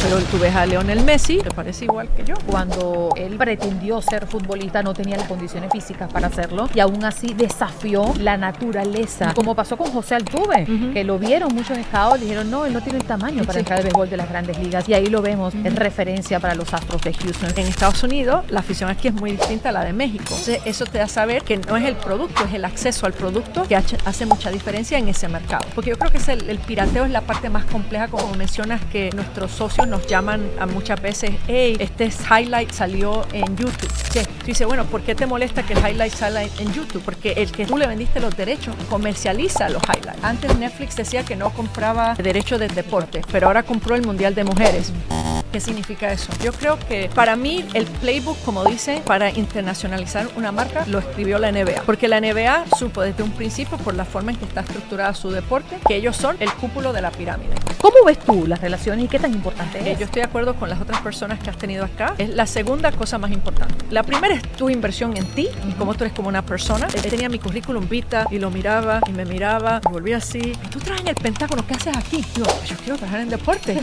Pero tú ves a Lionel Messi, te parece igual que yo. Cuando él pretendió ser futbolista no tenía las condiciones físicas para hacerlo y aún así desafió la naturaleza, como pasó con José Altuve, que lo vieron muchos scouts, dijeron no, él no tiene el tamaño para entrar al béisbol de las grandes ligas, y ahí lo vemos, es referencia para los Astros de Houston. En Estados Unidos la afición aquí es muy distinta a la de México. Entonces eso te da a saber que no es el producto, es el acceso al producto que hace mucha diferencia en ese mercado. Porque yo creo que el pirateo es la parte más compleja, como mencionas, que nuestros socios nos llaman a muchas veces, hey, este highlight salió en YouTube. Sí. Tú dices, bueno, ¿por qué te molesta que el highlight salga en YouTube? Porque el que tú le vendiste los derechos comercializa los highlights. Antes Netflix decía que no compraba derechos de deporte, pero ahora compró el Mundial de Mujeres. ¿Qué significa eso? Yo creo que para mí el playbook, como dice, para internacionalizar una marca lo escribió la NBA, porque la NBA supo desde un principio, por la forma en que está estructurada su deporte, que ellos son el cúpulo de la pirámide. ¿Cómo ves tú las relaciones y qué tan importante es? Yo estoy de acuerdo con las otras personas que has tenido acá. Es la segunda cosa más importante. La primera es tu inversión en ti y cómo tú eres como una persona. Él tenía mi currículum vitae y lo miraba y me miraba y volvía así. ¿Y tú traes en el Pentágono? ¿Qué haces aquí? Digo, yo quiero trabajar en deporte.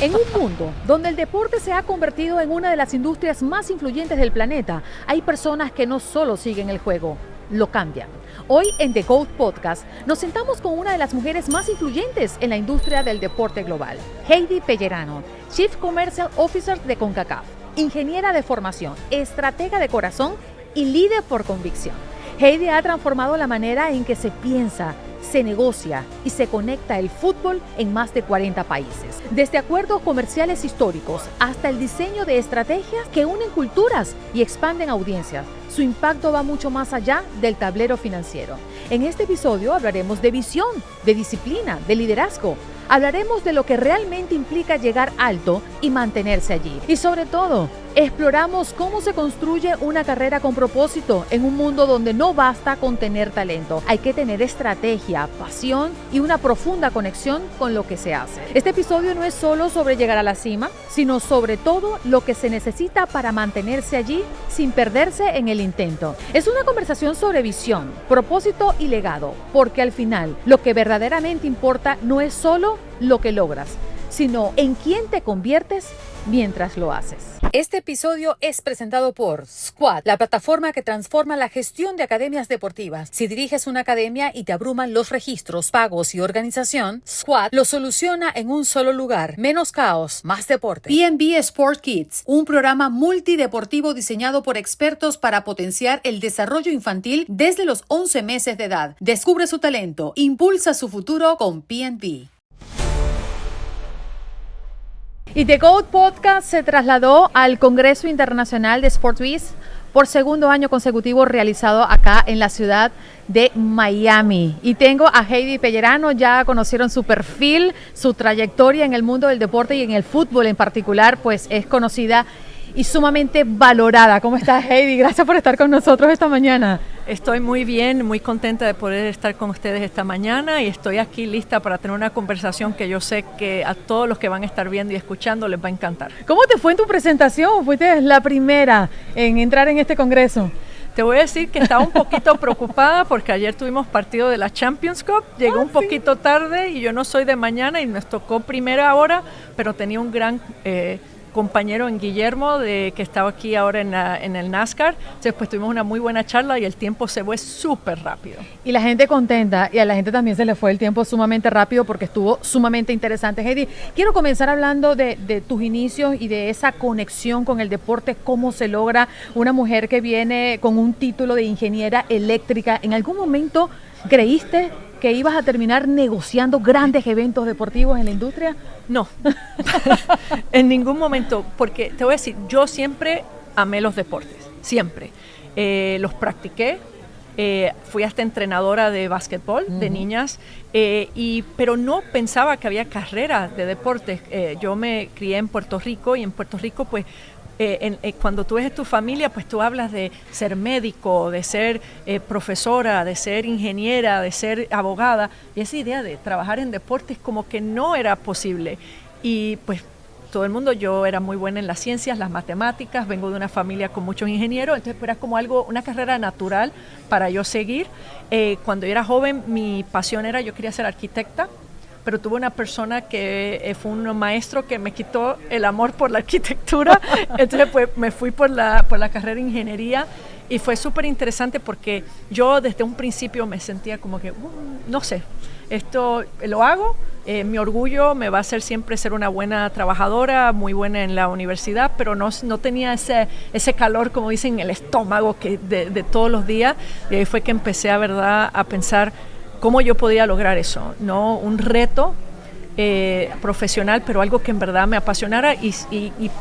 En un mundo donde el deporte se ha convertido en una de las industrias más influyentes del planeta, hay personas que no solo siguen el juego, lo cambian. Hoy en The GOAT Podcast nos sentamos con una de las mujeres más influyentes en la industria del deporte global, Heidi Pellerano, Chief Commercial Officer de CONCACAF, ingeniera de formación, estratega de corazón y líder por convicción. Heidi ha transformado la manera en que se piensa, se negocia y se conecta el fútbol en más de 40 países. Desde acuerdos comerciales históricos hasta el diseño de estrategias que unen culturas y expanden audiencias. Su impacto va mucho más allá del tablero financiero. En este episodio hablaremos de visión, de disciplina, de liderazgo. Hablaremos de lo que realmente implica llegar alto y mantenerse allí. Y sobre todo, exploramos cómo se construye una carrera con propósito en un mundo donde no basta con tener talento. Hay que tener estrategia, pasión y una profunda conexión con lo que se hace. Este episodio no es solo sobre llegar a la cima, sino sobre todo lo que se necesita para mantenerse allí sin perderse en el intento. Es una conversación sobre visión, propósito y legado, porque al final lo que verdaderamente importa no es solo lo que logras, sino en quién te conviertes mientras lo haces. Este episodio es presentado por Squad, la plataforma que transforma la gestión de academias deportivas. Si diriges una academia y te abruman los registros, pagos y organización, Squad lo soluciona en un solo lugar. Menos caos, más deporte. PNB Sport Kids, un programa multideportivo diseñado por expertos para potenciar el desarrollo infantil desde los 11 meses de edad. Descubre su talento, impulsa su futuro con PNB. Y The GOAT Podcast se trasladó al Congreso Internacional de SportsBiz por segundo año consecutivo, realizado acá en la ciudad de Miami. Y tengo a Heidi Pellerano, ya conocieron su perfil, su trayectoria en el mundo del deporte y en el fútbol en particular, pues es conocida y sumamente valorada. ¿Cómo estás, Heidi? Gracias por estar con nosotros esta mañana. Estoy muy bien, muy contenta de poder estar con ustedes esta mañana y estoy aquí lista para tener una conversación que yo sé que a todos los que van a estar viendo y escuchando les va a encantar. ¿Cómo te fue en tu presentación? Fuiste la primera en entrar en este congreso. Te voy a decir que estaba un poquito preocupada porque ayer tuvimos partido de la Champions Cup, llegué un poquito tarde y yo no soy de mañana y nos tocó primera hora, pero tenía un gran compañero en Guillermo que estaba aquí ahora en el NASCAR. Entonces pues tuvimos una muy buena charla y el tiempo se fue súper rápido. Y la gente contenta y a la gente también se le fue el tiempo sumamente rápido porque estuvo sumamente interesante. Heidi, quiero comenzar hablando de tus inicios y de esa conexión con el deporte, cómo se logra una mujer que viene con un título de ingeniera eléctrica. ¿En algún momento creíste que ibas a terminar negociando grandes eventos deportivos en la industria? No, en ningún momento, porque te voy a decir, yo siempre amé los deportes, siempre. Los practiqué, fui hasta entrenadora de básquetbol, de niñas, pero no pensaba que había carrera de deportes. Yo me crié en Puerto Rico y en Puerto Rico pues cuando tú ves tu familia, pues tú hablas de ser médico, de ser profesora, de ser ingeniera, de ser abogada, y esa idea de trabajar en deportes como que no era posible. Y pues todo el mundo, yo era muy buena en las ciencias, las matemáticas, vengo de una familia con muchos ingenieros, entonces era como una carrera natural para yo seguir. Cuando yo era joven, mi pasión era, yo quería ser arquitecta, pero tuve una persona que fue un maestro que me quitó el amor por la arquitectura, entonces pues me fui por la carrera de ingeniería y fue súper interesante porque yo desde un principio me sentía como que, no sé, esto lo hago, mi orgullo me va a hacer siempre ser una buena trabajadora, muy buena en la universidad, pero no tenía ese calor, como dicen, en el estómago que de todos los días, y ahí fue que empecé a pensar cómo yo podía lograr eso, ¿no? Un reto profesional, pero algo que en verdad me apasionara y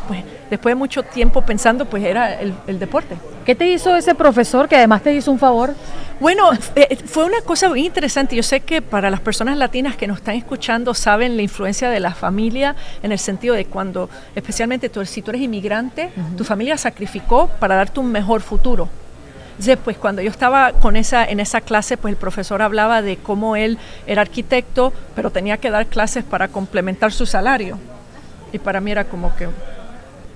pues después de mucho tiempo pensando, pues era el deporte. ¿Qué te hizo ese profesor que además te hizo un favor? Bueno, fue una cosa muy interesante. Yo sé que para las personas latinas que nos están escuchando saben la influencia de la familia en el sentido de cuando, especialmente si tú eres inmigrante, tu familia sacrificó para darte un mejor futuro. Entonces, pues cuando yo estaba en esa clase, pues el profesor hablaba de cómo él era arquitecto, pero tenía que dar clases para complementar su salario. Y para mí era como que,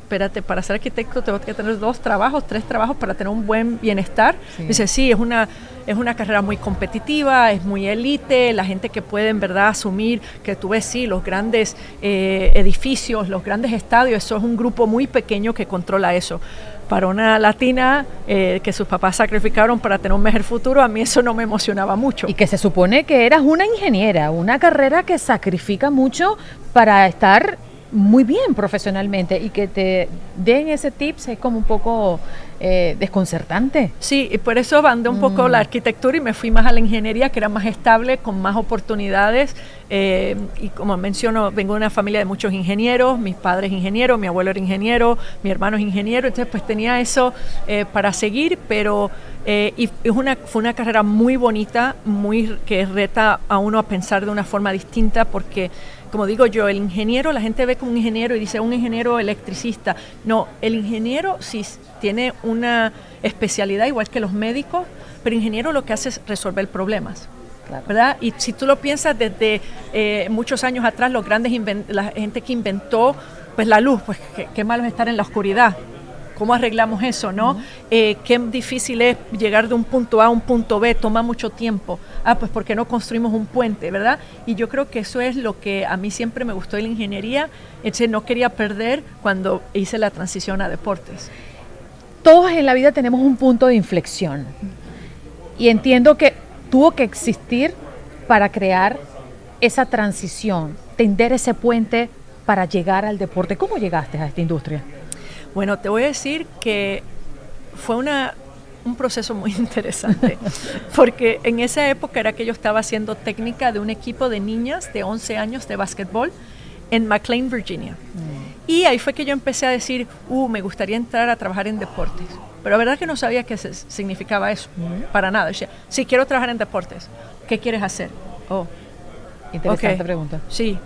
espérate, para ser arquitecto tengo que tener 2 trabajos, 3 trabajos para tener un buen bienestar. Sí. Dice, sí, es una carrera muy competitiva, es muy élite, la gente que puede en verdad asumir que tú ves, sí, los grandes edificios, los grandes estadios, eso es un grupo muy pequeño que controla eso. Para una latina que sus papás sacrificaron para tener un mejor futuro, a mí eso no me emocionaba mucho. Y que se supone que eras una ingeniera, una carrera que sacrifica mucho para estar muy bien profesionalmente, y que te den ese tips es como un poco desconcertante. Sí, y por eso bandé un poco la arquitectura y me fui más a la ingeniería, que era más estable, con más oportunidades, y como menciono, vengo de una familia de muchos ingenieros, mis padres ingenieros, mi abuelo era ingeniero, mi hermano es ingeniero, entonces pues tenía eso para seguir, pero fue una carrera muy bonita, que reta a uno a pensar de una forma distinta, porque como digo yo, el ingeniero, la gente ve como un ingeniero y dice un ingeniero electricista. No, el ingeniero sí tiene una especialidad igual que los médicos, pero el ingeniero lo que hace es resolver problemas. Claro. ¿Verdad? Y si tú lo piensas desde muchos años atrás, la gente que inventó pues la luz, pues qué malo es estar en la oscuridad. ¿Cómo arreglamos eso, no? Qué difícil es llegar de un punto A a un punto B, toma mucho tiempo. Pues ¿por qué no construimos un puente, verdad? Y yo creo que eso es lo que a mí siempre me gustó de la ingeniería, entonces no quería perder cuando hice la transición a deportes. Todos en la vida tenemos un punto de inflexión, y entiendo que tuvo que existir para crear esa transición, tender ese puente para llegar al deporte. ¿Cómo llegaste a esta industria? Bueno, te voy a decir que fue un proceso muy interesante, porque en esa época era que yo estaba haciendo técnica de un equipo de niñas de 11 años de básquetbol en McLean, Virginia. Y ahí fue que yo empecé a decir, me gustaría entrar a trabajar en deportes. Pero la verdad que no sabía qué significaba eso, para nada. Yo decía, sí, quiero trabajar en deportes. ¿Qué quieres hacer? Interesante pregunta. Sí.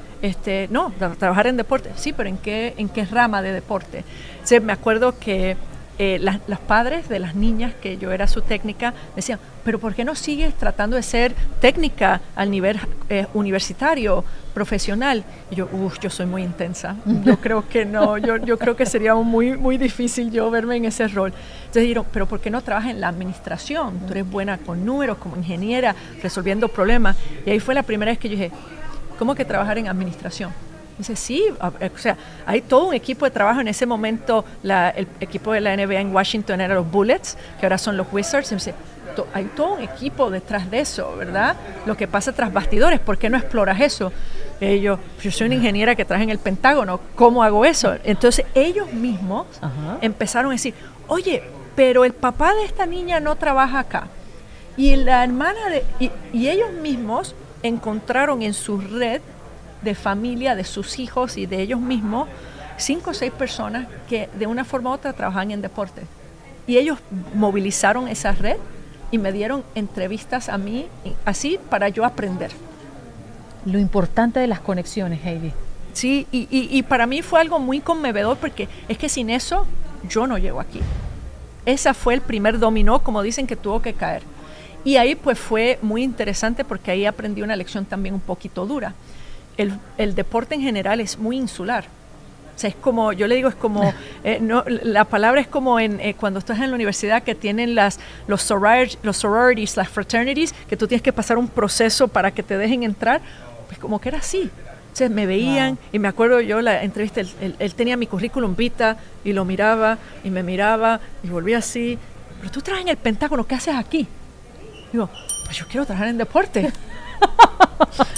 No, trabajar en deporte, sí, pero ¿en qué rama de deporte? Sí, me acuerdo que los padres de las niñas, que yo era su técnica, decían, pero ¿por qué no sigues tratando de ser técnica al nivel universitario, profesional? Y yo soy muy intensa, yo creo que no, yo creo que sería muy, muy difícil yo verme en ese rol. Entonces dijeron, pero ¿por qué no trabajas en la administración? Tú eres buena con números, como ingeniera, resolviendo problemas. Y ahí fue la primera vez que yo dije, ¿cómo que trabajar en administración? Dice, sí, o sea, hay todo un equipo de trabajo. En ese momento, el equipo de la NBA en Washington era los Bullets, que ahora son los Wizards. Y dice, hay todo un equipo detrás de eso, ¿verdad? Lo que pasa tras bastidores, ¿por qué no exploras eso? Yo soy una ingeniera que trabaja en el Pentágono, ¿cómo hago eso? Entonces, ellos mismos empezaron a decir, oye, pero el papá de esta niña no trabaja acá. Y la hermana y ellos mismos encontraron en su red de familia, de sus hijos y de ellos mismos, 5 o 6 personas que de una forma u otra trabajan en deporte. Y ellos movilizaron esa red y me dieron entrevistas a mí, así para yo aprender. Lo importante de las conexiones, Heidi. Sí, y para mí fue algo muy conmovedor, porque es que sin eso yo no llego aquí. Ese fue el primer dominó, como dicen, que tuvo que caer. Y ahí pues fue muy interesante, porque ahí aprendí una lección también un poquito dura. El deporte en general es muy insular. O sea, es como, yo le digo, es como, la palabra es como cuando estás en la universidad, que tienen los sororities, las fraternities, que tú tienes que pasar un proceso para que te dejen entrar. pues como que era así. Entonces me veían y me acuerdo yo la entrevista, él tenía mi currículum vitae y lo miraba y me miraba y volvía así. Pero tú trabajas en el Pentágono, ¿qué haces aquí? Digo, pues yo quiero trabajar en deporte.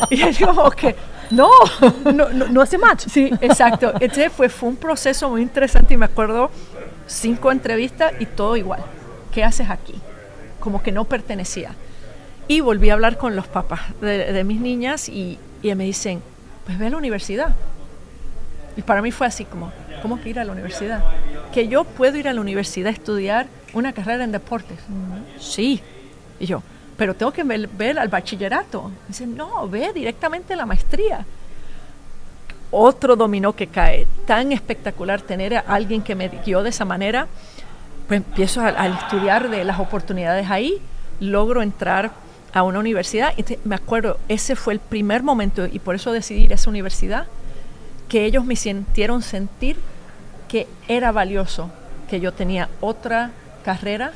Y él dijo, ok, no hace match. Sí, exacto. Entonces fue un proceso muy interesante y me acuerdo 5 entrevistas y todo igual. ¿Qué haces aquí? Como que no pertenecía. Y volví a hablar con los papás de mis niñas y me dicen, pues ve a la universidad. Y para mí fue así como, ¿cómo que ir a la universidad? Que yo puedo ir a la universidad a estudiar una carrera en deportes. Sí. Y yo, pero tengo que ver al bachillerato. Dicen, no, ve directamente a la maestría. Otro dominó que cae. Tan espectacular tener a alguien que me guió de esa manera. Pues empiezo a estudiar de las oportunidades ahí. Logro entrar a una universidad. Y me acuerdo, ese fue el primer momento, y por eso decidí ir a esa universidad, que ellos me hicieron sentir que era valioso, que yo tenía otra carrera,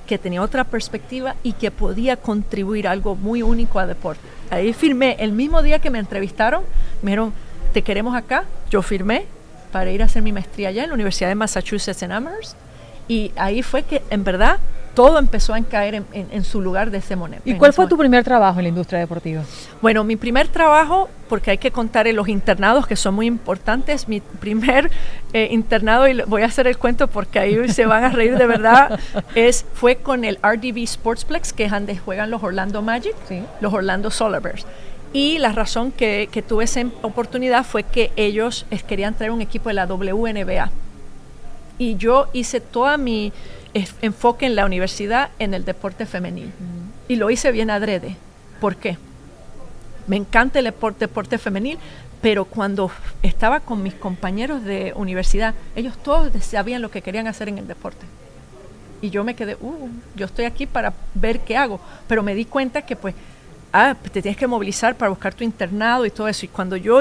que tenía otra perspectiva y que podía contribuir algo muy único a deporte. Ahí firmé, el mismo día que me entrevistaron, me dijeron, te queremos acá. Yo firmé para ir a hacer mi maestría allá en la Universidad de Massachusetts en Amherst, y ahí fue que en verdad todo empezó a caer en su lugar de ese momento. ¿Y cuál fue tu primer trabajo en la industria deportiva? Bueno, mi primer trabajo, porque hay que contar en los internados que son muy importantes, mi primer internado, y voy a hacer el cuento porque ahí se van a reír de verdad, fue con el RDV Sportsplex, que es donde juegan los Orlando Magic, sí, los Orlando Solar Bears. Y la razón que tuve esa oportunidad fue que ellos querían traer un equipo de la WNBA. Y yo hice toda mi enfoque en la universidad en el deporte femenil. Y lo hice bien adrede. ¿Por qué? Me encanta el deporte femenil, pero cuando estaba con mis compañeros de universidad, ellos todos sabían lo que querían hacer en el deporte. Y yo me quedé, yo estoy aquí para ver qué hago. Pero me di cuenta que pues, te tienes que movilizar para buscar tu internado y todo eso. Y cuando yo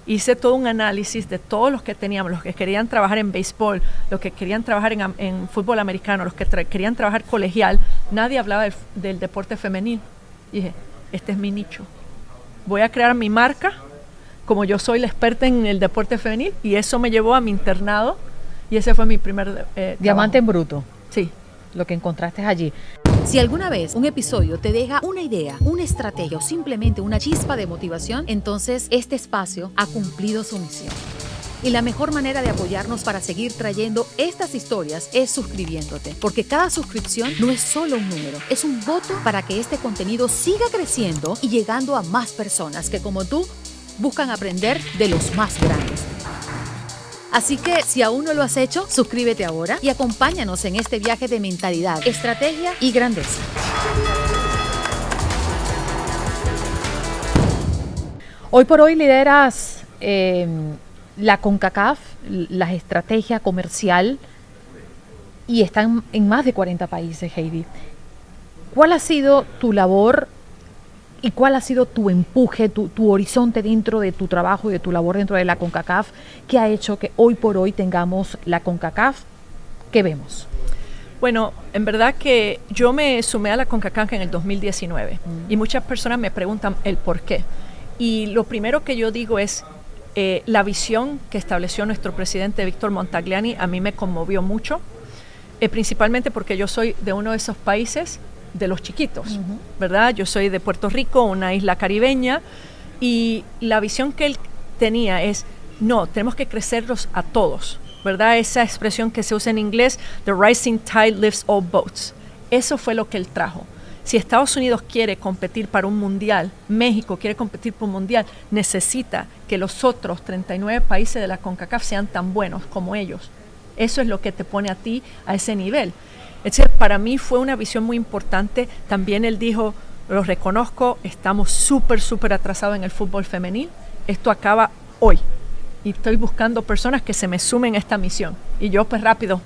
hice todo un análisis de todos los que teníamos, los que querían trabajar en béisbol, los que querían trabajar en fútbol americano, los que querían trabajar colegial, nadie hablaba del deporte femenil. Y dije, este es mi nicho. Voy a crear mi marca, como yo soy la experta en el deporte femenil, y eso me llevó a mi internado, y ese fue mi primer Diamante en bruto. Sí. Lo que encontraste allí. Si alguna vez un episodio te deja una idea, una estrategia o simplemente una chispa de motivación, entonces este espacio ha cumplido su misión. Y la mejor manera de apoyarnos para seguir trayendo estas historias es suscribiéndote, porque cada suscripción no es solo un número, es un voto para que este contenido siga creciendo y llegando a más personas que, como tú, buscan aprender de los más grandes. Así que, si aún no lo has hecho, suscríbete ahora y acompáñanos en este viaje de mentalidad, estrategia y grandeza. Hoy por hoy lideras la CONCACAF, la estrategia comercial, y están en más de 40 países, Heidi. ¿Cuál ha sido tu labor y cuál ha sido tu empuje, tu horizonte dentro de tu trabajo y de tu labor dentro de la CONCACAF, que ha hecho que hoy por hoy tengamos la CONCACAF que vemos? Bueno, en verdad que yo me sumé a la CONCACAF en el 2019 y muchas personas me preguntan el por qué. Y lo primero que yo digo es la visión que estableció nuestro presidente Víctor Montagliani a mí me conmovió mucho, principalmente porque yo soy de uno de esos países de los chiquitos, ¿verdad? Yo soy de Puerto Rico, una isla caribeña, y la visión que él tenía es, no, tenemos que crecerlos a todos, ¿verdad? Esa expresión que se usa en inglés, the rising tide lifts all boats. Eso fue lo que él trajo. Si Estados Unidos quiere competir para un mundial, México quiere competir para un mundial, necesita que los otros 39 países de la CONCACAF sean tan buenos como ellos. Eso es lo que te pone a ti a ese nivel. Para mí fue una visión muy importante. También él dijo, lo reconozco, estamos súper atrasados en el fútbol femenil. Esto acaba hoy. Y estoy buscando personas que se me sumen a esta misión. Y yo pues rápido,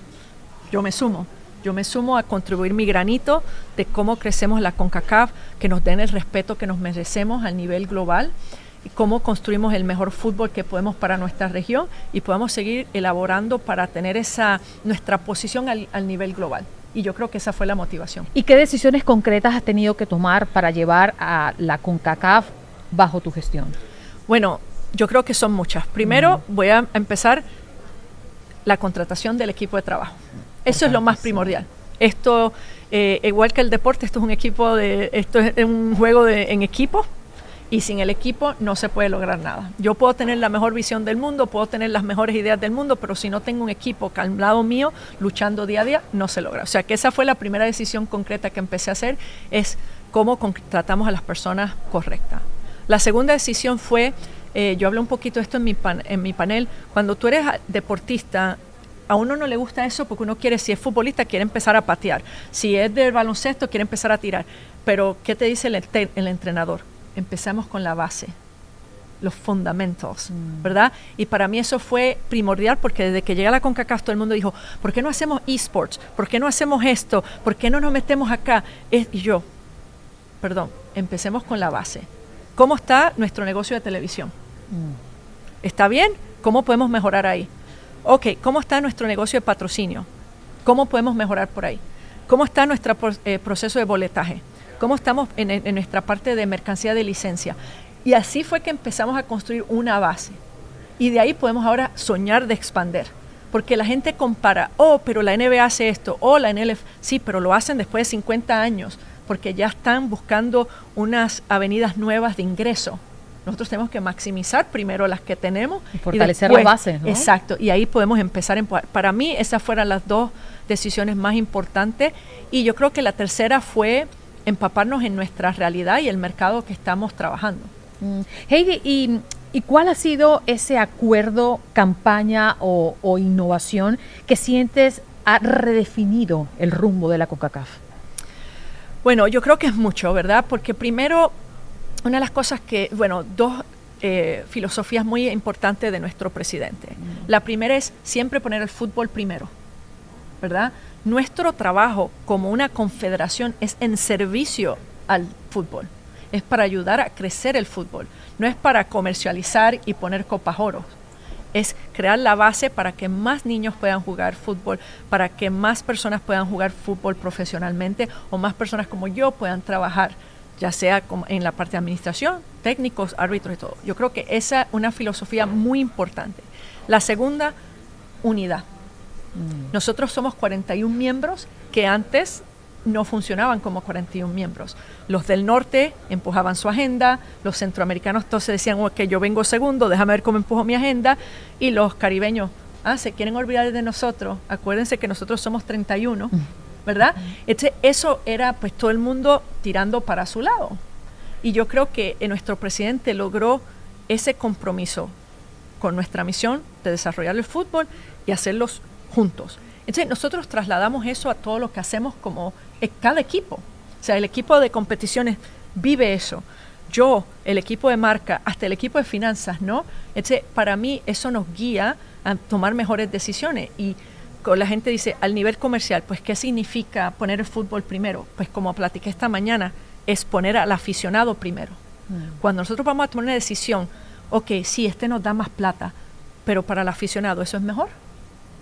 yo me sumo a contribuir mi granito de cómo crecemos la CONCACAF, que nos den el respeto que nos merecemos al nivel global, y cómo construimos el mejor fútbol que podemos para nuestra región y podemos seguir elaborando para tener nuestra posición al nivel global. Y yo creo que esa fue la motivación. ¿Y qué decisiones concretas has tenido que tomar para llevar a la CONCACAF bajo tu gestión? Bueno, yo creo que son muchas. Primero voy a empezar la contratación del equipo de trabajo. Eso es lo más primordial. Esto, igual que el deporte, esto es un juego en equipo, y sin el equipo no se puede lograr nada. Yo puedo tener la mejor visión del mundo, puedo tener las mejores ideas del mundo, pero si no tengo un equipo al lado mío, luchando día a día, no se logra. O sea que esa fue la primera decisión concreta que empecé a hacer, es cómo tratamos a las personas correctas. La segunda decisión fue, yo hablé un poquito de esto en mi panel, cuando tú eres deportista, a uno no le gusta eso porque uno quiere, si es futbolista, quiere empezar a patear. Si es del baloncesto, quiere empezar a tirar. Pero, ¿qué te dice el entrenador? Empezamos con la base, los fundamentos, ¿verdad? Y para mí eso fue primordial porque desde que llegué a la CONCACAF todo el mundo dijo, ¿por qué no hacemos esports? ¿Por qué no hacemos esto? ¿Por qué no nos metemos acá? Empecemos con la base. ¿Cómo está nuestro negocio de televisión? ¿Está bien? ¿Cómo podemos mejorar ahí? Ok, ¿cómo está nuestro negocio de patrocinio? ¿Cómo podemos mejorar por ahí? ¿Cómo está nuestro proceso de boletaje? ¿Cómo estamos en nuestra parte de mercancía de licencia? Y así fue que empezamos a construir una base. Y de ahí podemos ahora soñar de expandir. Porque la gente compara, pero la NBA hace esto, la NLF, sí, pero lo hacen después de 50 años, porque ya están buscando unas avenidas nuevas de ingreso. Nosotros tenemos que maximizar primero las que tenemos. Y fortalecer las bases, ¿no? Exacto, y ahí podemos empezar a empujar. Para mí esas fueron las dos decisiones más importantes. Y yo creo que la tercera fue empaparnos en nuestra realidad y el mercado que estamos trabajando. Heidi, ¿y cuál ha sido ese acuerdo, campaña o innovación que sientes ha redefinido el rumbo de la CONCACAF? Bueno, yo creo que es mucho, ¿verdad? Porque primero, una de las cosas dos filosofías muy importantes de nuestro presidente. La primera es siempre poner el fútbol primero, ¿verdad? Nuestro trabajo como una confederación es en servicio al fútbol. Es para ayudar a crecer el fútbol. No es para comercializar y poner copas oro. Es crear la base para que más niños puedan jugar fútbol, para que más personas puedan jugar fútbol profesionalmente o más personas como yo puedan trabajar, ya sea en la parte de administración, técnicos, árbitros y todo. Yo creo que esa es una filosofía muy importante. La segunda, unidad. Nosotros somos 41 miembros que antes no funcionaban como 41 miembros. Los del norte empujaban su agenda, los centroamericanos entonces decían, que yo vengo segundo, déjame ver cómo empujo mi agenda, y los caribeños, se quieren olvidar de nosotros, acuérdense que nosotros somos 31, ¿verdad? Entonces, eso era pues todo el mundo tirando para su lado. Y yo creo que nuestro presidente logró ese compromiso con nuestra misión de desarrollar el fútbol y hacerlos juntos. Entonces nosotros trasladamos eso a todo lo que hacemos como cada equipo. O sea, el equipo de competiciones vive eso. Yo, el equipo de marca, hasta el equipo de finanzas, ¿no? Entonces, para mí eso nos guía a tomar mejores decisiones. Y la gente dice, al nivel comercial, pues, ¿qué significa poner el fútbol primero? Pues, como platiqué esta mañana, es poner al aficionado primero. Cuando nosotros vamos a tomar una decisión, sí, nos da más plata, pero para el aficionado, ¿eso es mejor?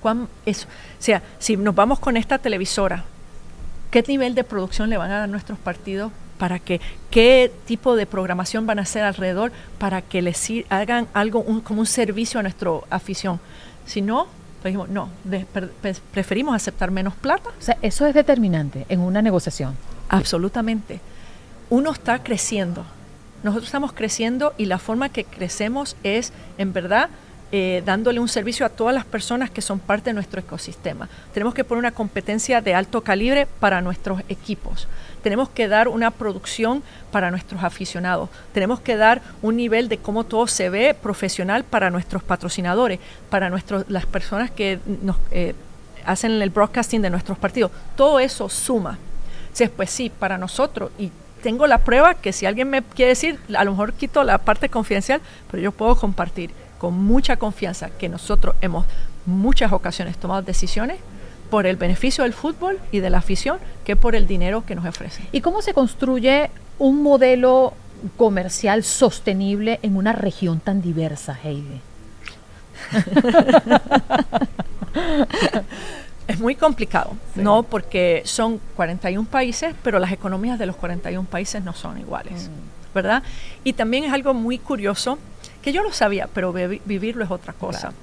O sea, si nos vamos con esta televisora, ¿qué nivel de producción le van a dar nuestros partidos? ¿Qué tipo de programación van a hacer alrededor para que les hagan algo como un servicio a nuestra afición? Si no, pues dijimos, no, preferimos aceptar menos plata. O sea, eso es determinante en una negociación. Absolutamente. Uno está creciendo. Nosotros estamos creciendo y la forma que crecemos es, en verdad, dándole un servicio a todas las personas que son parte de nuestro ecosistema. Tenemos que poner una competencia de alto calibre para nuestros equipos. Tenemos que dar una producción para nuestros aficionados. Tenemos que dar un nivel de cómo todo se ve profesional para nuestros patrocinadores, para las personas que nos hacen el broadcasting de nuestros partidos. Todo eso suma. Entonces, pues sí, para nosotros, y tengo la prueba que si alguien me quiere decir, a lo mejor quito la parte confidencial, pero yo puedo compartir con mucha confianza que nosotros hemos muchas ocasiones tomado decisiones por el beneficio del fútbol y de la afición que por el dinero que nos ofrecen. ¿Y cómo se construye un modelo comercial sostenible en una región tan diversa, Heidi? Es muy complicado, sí. ¿No? Porque son 41 países, pero las economías de los 41 países no son iguales. ¿verdad? Y también es algo muy curioso, que yo lo sabía, pero vivirlo es otra cosa. Claro.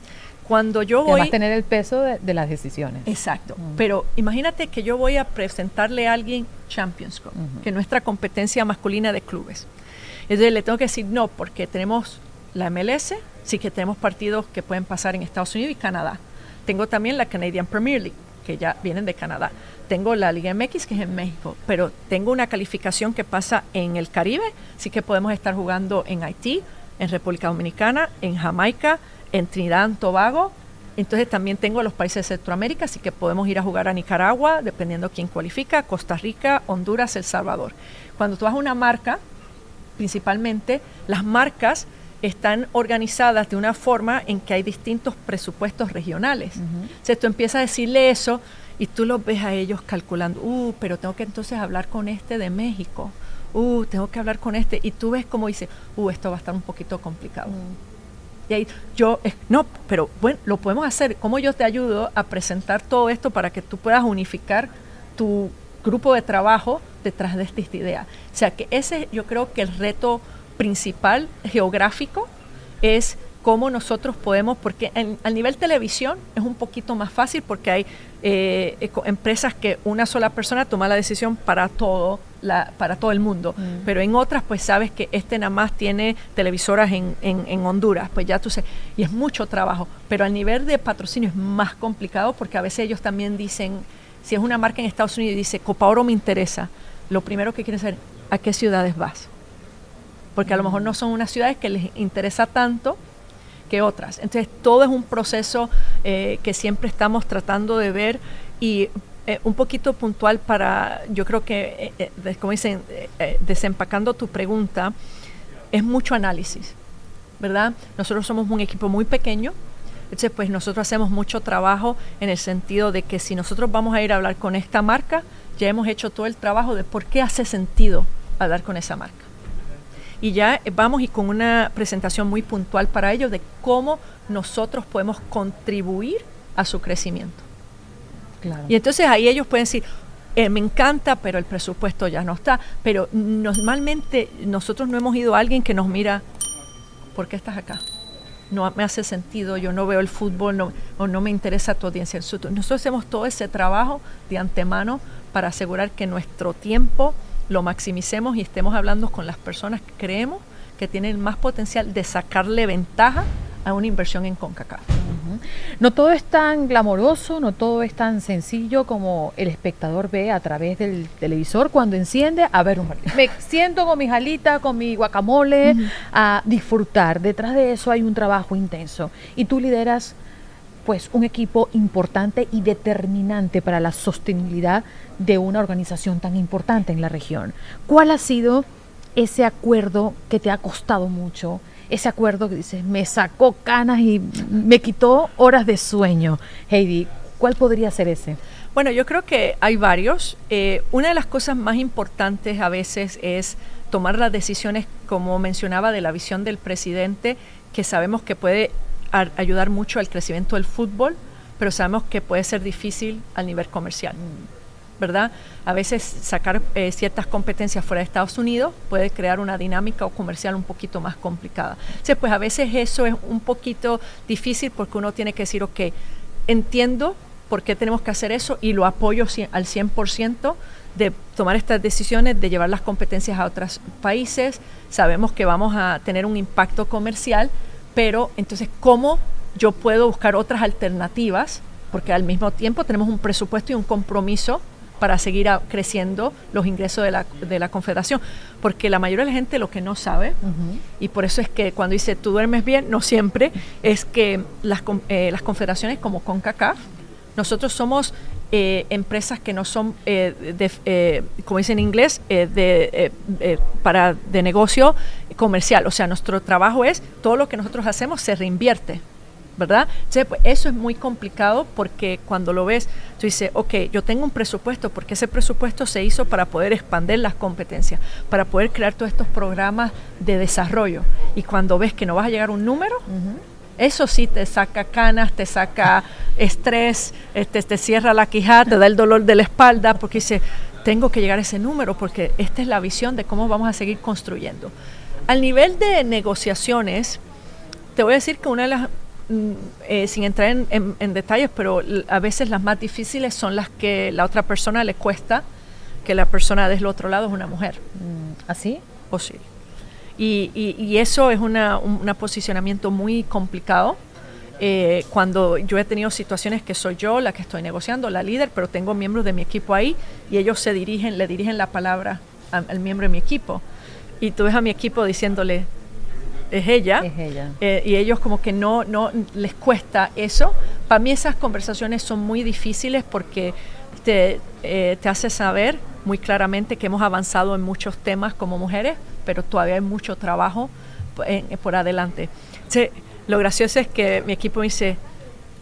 Cuando yo voy... Además tener el peso de las decisiones. Exacto, pero imagínate que yo voy a presentarle a alguien Champions Cup, que es nuestra competencia masculina de clubes. Entonces le tengo que decir no, porque tenemos la MLS, sí que tenemos partidos que pueden pasar en Estados Unidos y Canadá. Tengo también la Canadian Premier League, que ya vienen de Canadá. Tengo la Liga MX, que es en México, pero tengo una calificación que pasa en el Caribe, sí que podemos estar jugando en Haití, en República Dominicana, en Jamaica, en Trinidad y Tobago. Entonces también tengo los países de Centroamérica, así que podemos ir a jugar a Nicaragua, dependiendo quién cualifica, Costa Rica, Honduras, El Salvador. Cuando tú vas a una marca, principalmente, las marcas están organizadas de una forma en que hay distintos presupuestos regionales. O sea, tú empiezas a decirle eso y tú los ves a ellos calculando, pero tengo que entonces hablar con este de México, tengo que hablar con este, y tú ves como dice, esto va a estar un poquito complicado. Y ahí no, pero bueno, lo podemos hacer. ¿Cómo yo te ayudo a presentar todo esto para que tú puedas unificar tu grupo de trabajo detrás de esta idea? O sea, que ese yo creo que el reto principal geográfico es cómo nosotros podemos, porque al nivel televisión es un poquito más fácil porque hay empresas que una sola persona toma la decisión para todo el mundo, pero en otras pues sabes que nada más tiene televisoras en Honduras, pues ya tú sabes, y es mucho trabajo, pero al nivel de patrocinio es más complicado porque a veces ellos también dicen, si es una marca en Estados Unidos y dice Copa Oro me interesa, lo primero que quieren saber, ¿a qué ciudades vas? Porque a lo mejor no son unas ciudades que les interesa tanto que otras. Entonces, todo es un proceso que siempre estamos tratando de ver y un poquito puntual para, yo creo que, como dicen, desempacando tu pregunta, es mucho análisis, ¿verdad? Nosotros somos un equipo muy pequeño, entonces pues nosotros hacemos mucho trabajo en el sentido de que si nosotros vamos a ir a hablar con esta marca, ya hemos hecho todo el trabajo de por qué hace sentido hablar con esa marca. Y ya vamos y con una presentación muy puntual para ellos de cómo nosotros podemos contribuir a su crecimiento. Claro. Y entonces ahí ellos pueden decir, me encanta, pero el presupuesto ya no está. Pero normalmente nosotros no hemos ido a alguien que nos mira, ¿por qué estás acá? No me hace sentido, yo no veo el fútbol, o no me interesa tu audiencia. Nosotros hacemos todo ese trabajo de antemano para asegurar que nuestro tiempo lo maximicemos y estemos hablando con las personas que creemos que tienen más potencial de sacarle ventaja a una inversión en CONCACAF. No todo es tan glamoroso, no todo es tan sencillo como el espectador ve a través del televisor cuando enciende a ver un partido. Me siento con mi jalita, con mi guacamole, a disfrutar. Detrás de eso hay un trabajo intenso y tú lideras pues un equipo importante y determinante para la sostenibilidad de una organización tan importante en la región. ¿Cuál ha sido ese acuerdo que te ha costado mucho? Ese acuerdo que dices, me sacó canas y me quitó horas de sueño. Heidi, ¿cuál podría ser ese? Bueno, yo creo que hay varios. Una de las cosas más importantes a veces es tomar las decisiones, como mencionaba, de la visión del presidente, que sabemos que puede ayudar mucho al crecimiento del fútbol, pero sabemos que puede ser difícil al nivel comercial, ¿verdad? A veces sacar ciertas competencias fuera de Estados Unidos puede crear una dinámica comercial un poquito más complicada. Entonces, pues a veces eso es un poquito difícil porque uno tiene que decir, ok, entiendo por qué tenemos que hacer eso y lo apoyo al 100% de tomar estas decisiones, de llevar las competencias a otros países. Sabemos que vamos a tener un impacto comercial, pero entonces, ¿cómo yo puedo buscar otras alternativas? Porque al mismo tiempo tenemos un presupuesto y un compromiso para seguir creciendo los ingresos de la Confederación. Porque la mayoría de la gente lo que no sabe, y por eso es que cuando dice tú duermes bien, no siempre, es que las confederaciones como CONCACAF, nosotros somos empresas que no son, como dice en inglés, de negocio comercial. O sea, nuestro trabajo es, todo lo que nosotros hacemos se reinvierte, ¿verdad? Entonces, pues, eso es muy complicado porque cuando lo ves, tú dices, ok, yo tengo un presupuesto, porque ese presupuesto se hizo para poder expandir las competencias, para poder crear todos estos programas de desarrollo. Y cuando ves que no vas a llegar a un número, eso sí te saca canas, te saca estrés, te cierra la quijada, te da el dolor de la espalda, porque dices, tengo que llegar a ese número porque esta es la visión de cómo vamos a seguir construyendo. Al nivel de negociaciones, te voy a decir que una de las, sin entrar en detalles, pero a veces las más difíciles son las que la otra persona le cuesta que la persona del otro lado es una mujer. ¿Así? O sí. Y eso es un posicionamiento muy complicado. Cuando yo he tenido situaciones que soy yo la que estoy negociando, la líder, pero tengo miembros de mi equipo ahí y ellos le dirigen la palabra al miembro de mi equipo. Y tú ves a mi equipo diciéndole, es ella. Es ella. Y ellos como que no les cuesta eso. Para mí esas conversaciones son muy difíciles porque te hace saber muy claramente que hemos avanzado en muchos temas como mujeres, pero todavía hay mucho trabajo por adelante. Entonces, lo gracioso es que mi equipo me dice,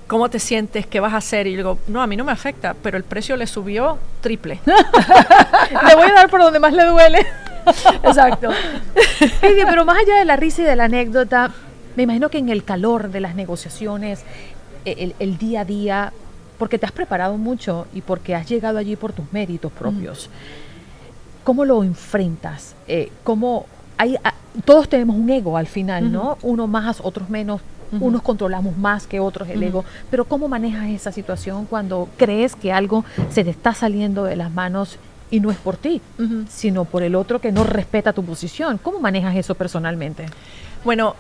¿cómo te sientes? ¿Qué vas a hacer? Y yo digo, no, a mí no me afecta, pero el precio le subió triple. Le voy a dar por donde más le duele. Exacto. Heidi, pero más allá de la risa y de la anécdota, me imagino que en el calor de las negociaciones, el día a día, porque te has preparado mucho y porque has llegado allí por tus méritos propios, ¿cómo lo enfrentas? Todos tenemos un ego al final, ¿no? Unos más, otros menos. Unos controlamos más que otros el ego, pero ¿cómo manejas esa situación cuando crees que algo se te está saliendo de las manos y no es por ti, sino por el otro que no respeta tu posición? ¿Cómo manejas eso personalmente? Bueno,